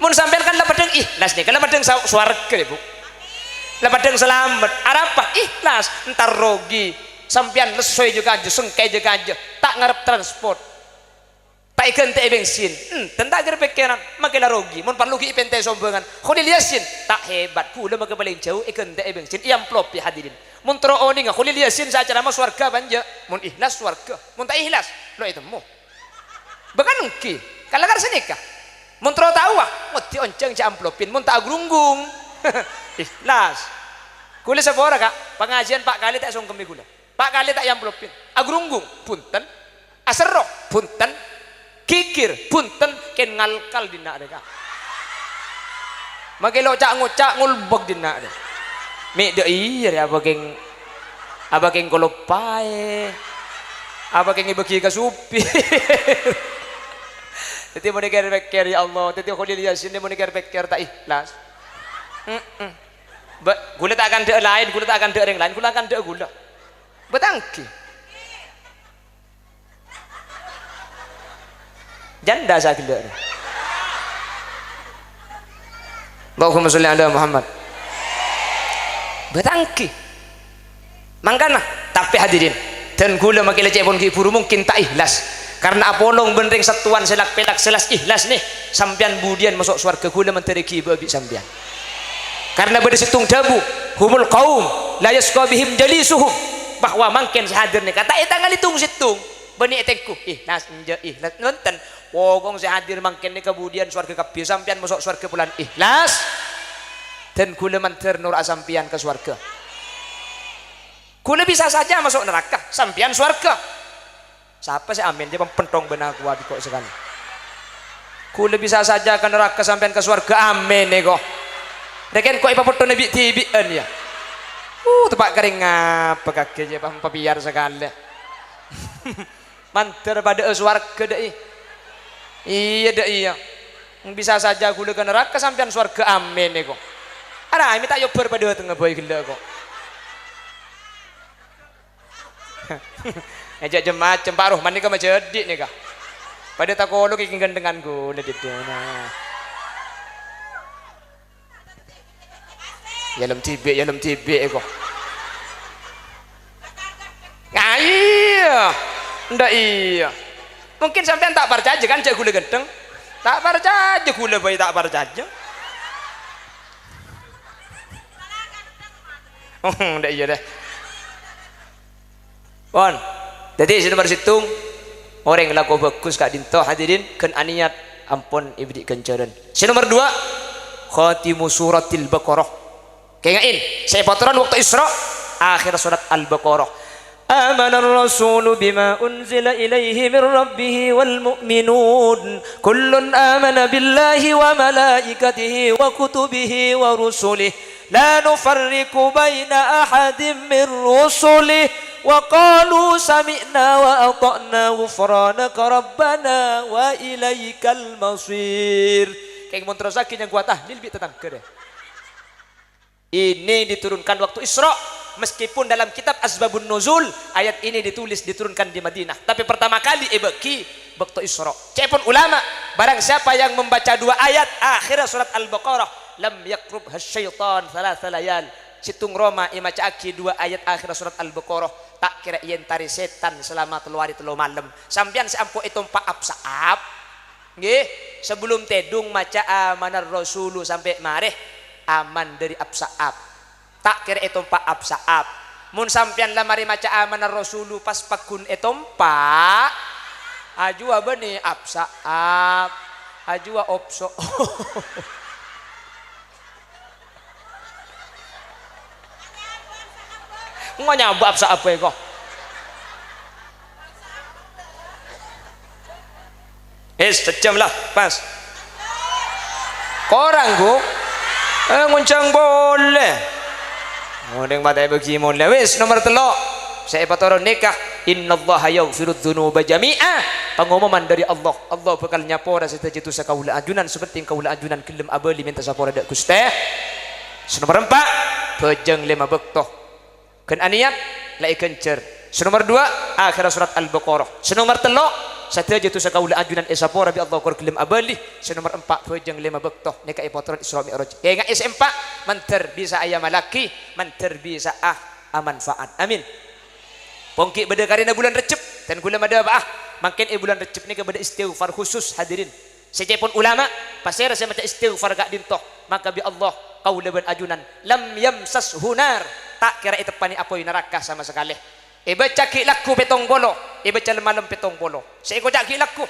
mun sampean kan dapat deng ikhlas nih kan dapat deng swarga ibu dapat deng selamat apa ikhlas entar rogi sampean lesoy juga aja sengkai juga aja tak ngarep transport tak ikan teh bensin tentak ger pikiran makilah rogi mun perlu ki ipente sombongan Khalil Yasin tak hebat kula maka paling jauh ikan teh bensin iam plop ya hadirin mun tro oni nga Khalil Yasin sa acara swarga banja mun ikhlas swarga mun tak ikhlas lo itu mu bekan ki kalagar senika mun tro tahu mesti onceng ci amplopin mun tak grunggung ikhlas kula sepora kak pengajian pak kali tak songkem kula pak kali tak amplopin agrunggung punten aserok punten kikir punten ken ngalkal dina ada kak makelo cak ngocak ngulbog dina ada mi de iya ya abageng kolopae Apa kenging bagi ke supir. Tadi mau dikir-pikir ya Allah, tadi aku lihat sini mau dikir-pikir tak ikhlas. Gula tak akan ada lain, gula tak akan ada yang lain, gula akan ada gula. Betangki. Janda saya gila. Allahumma sholli ala Muhammad. Betangki. Mangkana, tapi hadirin. Dan gula makin leceh pun buru mungkin tak ikhlas. Karena apolong benteng satuan selak pelak selas ikhlas nih sampian budian masuk surga gula menteri babi sampian. Karena pada situng dabu humul kaum la yasqa bihim jalisuhum bahwa mangken sehadir nih kata eta ngalitung situng bani etekku ikhlas nje ikhlas nonton wogong sehadir mangken nih kemudian surga kabeh sampian masuk surga bulan ikhlas dan gula manter nur sampian ke surga. Gula bisa saja masuk neraka sampian surga. Siapa sih amin dia pentong benar kuat kok sekali. Kula bisa saja ke neraka sampai ke surga amin nih kok. Reken kok ipa foto nabi tibian ya. Tepak kering ngapa kakinya papiar sekali. Manter pada surga deh. Iya deh iya. Bisa saja kula ke neraka sampai surga amin nih kok. Ada ini tak yobar pada tengah boy gila kok. Ngajak jemaat cempak roh mani ka majedi nih kah pada takolo kiking gandengan gula di dana yalam tibe kok iya ndak iya mungkin sampean tak percaya kan cek gula gendeng tak percaya gula bayi tak percaya ndak iya deh on. Jadi nomor situng orang laku bagus kak dinto hadirin kan aniat ampun ibdi kencaran. Nomor 2 khatimu suratil Baqarah. Kengain saya patoran waktu Isra akhir surat Al-Baqarah. Amanar rasulu bima unzila ilaihi min rabbih wal mu'minun kullun amana billahi wa malaikatihi wa kutubihi wa rusulihi la nufarriqu baina ahadin min rusulihi wa qalu sami'na wa ata'na ghufranaka rabbana wa ilaikal masir. Kayak mau terus lagi yang gua tahlil bi tentang kere. Ini diturunkan waktu Isra meskipun dalam kitab Asbabun Nuzul ayat ini diturunkan di Madinah tapi pertama kali ibaki waktu Isra. Cepun ulama barang siapa yang membaca 2 ayat akhir surat Al-Baqarah lam yakrub hasyaitan thalatha layal situng Roma imaca aki 2 ayat akhir surat Al-Baqarah tak kira yen tari setan selama 3 hari 3 malam sampean seampo itu paap saap nggih sebelum tedung maca amanar rasulu sampai mareh aman dari absaab tak kira itu paap saap mun sampean lamari maca amanar rasulu pas pakun etompa ajua bani absaab ajua opso nggak nyabak absaab kok sejam lah pas korang ku nguncang boleh ngundeng batai bagi mulai wis nomor 3 saya patoron nikah innallaha yaghfiru dzunuba jami'a pengumuman dari Allah bakal nyapora setajitu sakaula ajunan seperti kaula ajunan kelem abeli minta sapora dak Gusti. Nomor 4 bejeng 5 bektoh kan aniat lai kencer. Nomor 2 akhir surat Al-Baqarah. Nomor 3 satajitu sakaula ajunan esapora bi Allah kor kelem abeli. Nomor 4 bejeng 5 bektoh nikah ipotron Isra Mi'raj. Kayak S4 manter bisa ayam laki manter bisa amanfaat amin. Pongki beda karena bulan Recep dan gula mada apa makin bulan Recep ni kepada istighfar khusus hadirin secepon ulama pasir saya macam istighfar gak dintoh maka bi Allah qaula ban ajunan lam yamsas hunar tak kira itu pani apoi neraka sama sekali baca ki laku petong bolo baca malam petong bolo saya kocak ki laku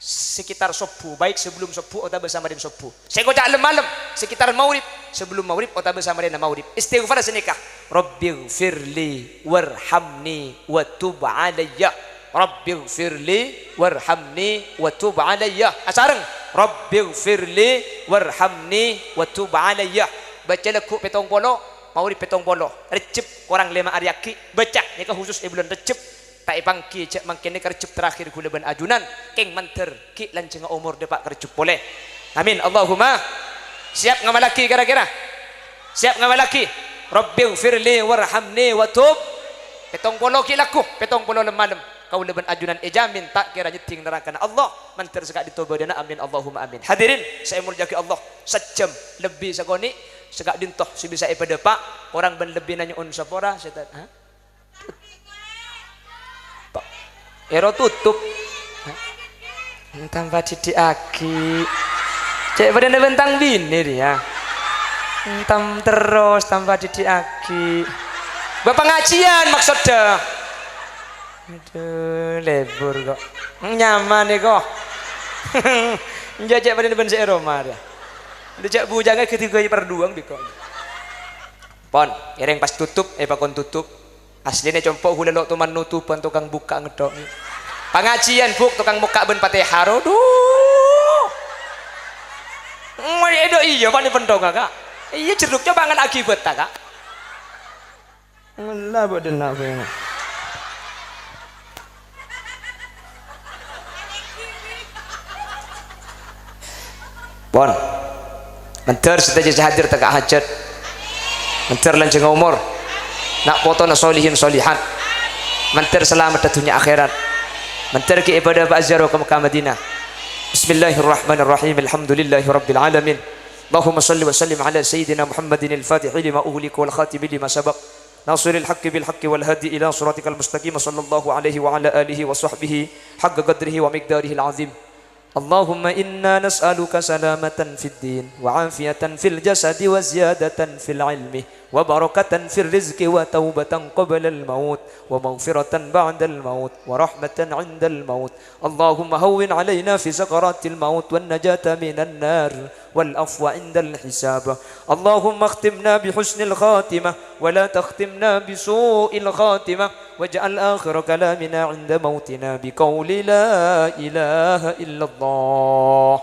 sekitar subuh baik sebelum subuh atau bersama dengan subuh saya kocak malam sekitar maurib sebelum maurib atau bersama dengan maurib istighfar senikah rabbighfirli warhamni wa tub alayya rabbighfirli warhamni wa tub alayya asareng rabbighfirli warhamni wa tub alayya baca laku petong bolo maurib petong bolo Recep orang 5 hari aki baca ni khusus bulan Recep tak ipangki cek mangkene kerjup terakhir gula ben ajunan keng menter ki lanceng umur depak kerjup boleh amin Allahumma siap ngamalaki kira-kira siap ngamalaki Rabbighfirli warhamni wa tub petong polo ki laku petong polo lemalem kau leben ajunan ejamin tak kira nyeting neraka Allah menter sekak ditobadana amin Allahumma amin hadirin saya murjaki Allah sejam lebih sagoni sekak dintoh si bisa pada pak orang ben lebih nanya on sapora saya ha Ero tutup tambah didik aki cek pada bentang bini dia entam terus tambah didik aki bapak ngajian maksudnya aduh lebur kok nyaman nih kok jajak pada ben ero marah jajak bujangnya ketiga perduang biko pon ireng pas tutup pakon tutup aslinya compok hula lo tuman nutupan tukang buka ngedok pengajian buk tukang buka ben Fatihah duh edo iya pani pendong kak iya jeruknya pangan akibat tak kak Allah boden apa ini pon mentor sedaja hadir tak hajat mentor lanceng umur nak foto na solihin solihan mentir selamat dunia akhirat mentir ki ibadah ba'zaro ke Mekah Madinah bismillahirrahmanirrahim alhamdulillahi rabbil alamin Allahumma salli wa sallim ala sayyidina Muhammadin al-fatih lima uhliku wal khatimi lima sabaq nasiril haqqi bil haqqi wal hadi ila siratikal mustaqim sallallahu alaihi wa ala alihi wa sahbihi haqqa qadrihi wa miqdarihi al-azim اللهم إنا نسألك سلامة في الدين وعافية في الجسد وزيادة في العلم وبركة في الرزق وتوبة قبل الموت ومغفرة بعد الموت ورحمة عند الموت اللهم هون علينا في سكرات الموت والنجاة من النار والعفو عند الحساب اللهم اختمنا بحسن الخاتمة ولا تختمنا بسوء الخاتمة واجعل آخر كلامنا عند موتنا بقول لا إله إلا الله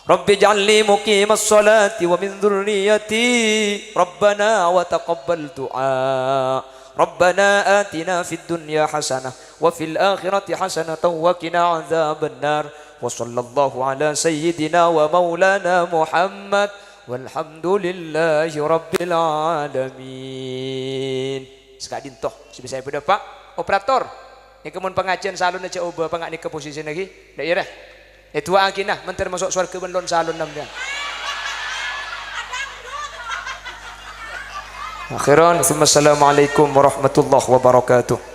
رب اجعل لي مقيم الصلاة ومن ذريتي ربنا وتقبل دعاء ربنا آتنا في الدنيا حسنة وفي الآخرة حسنة وقنا عذاب النار وصلى الله على سيدنا ومولانا محمد والحمد لله رب العالمين sekadin toh sebisa pada pak operator ini kemun pengajian salon aja ubah pengak ni ke posisi lagi daerah itu akinah menter masuk surga benlon salon namanya akhiran assalamualaikum warahmatullahi wabarakatuh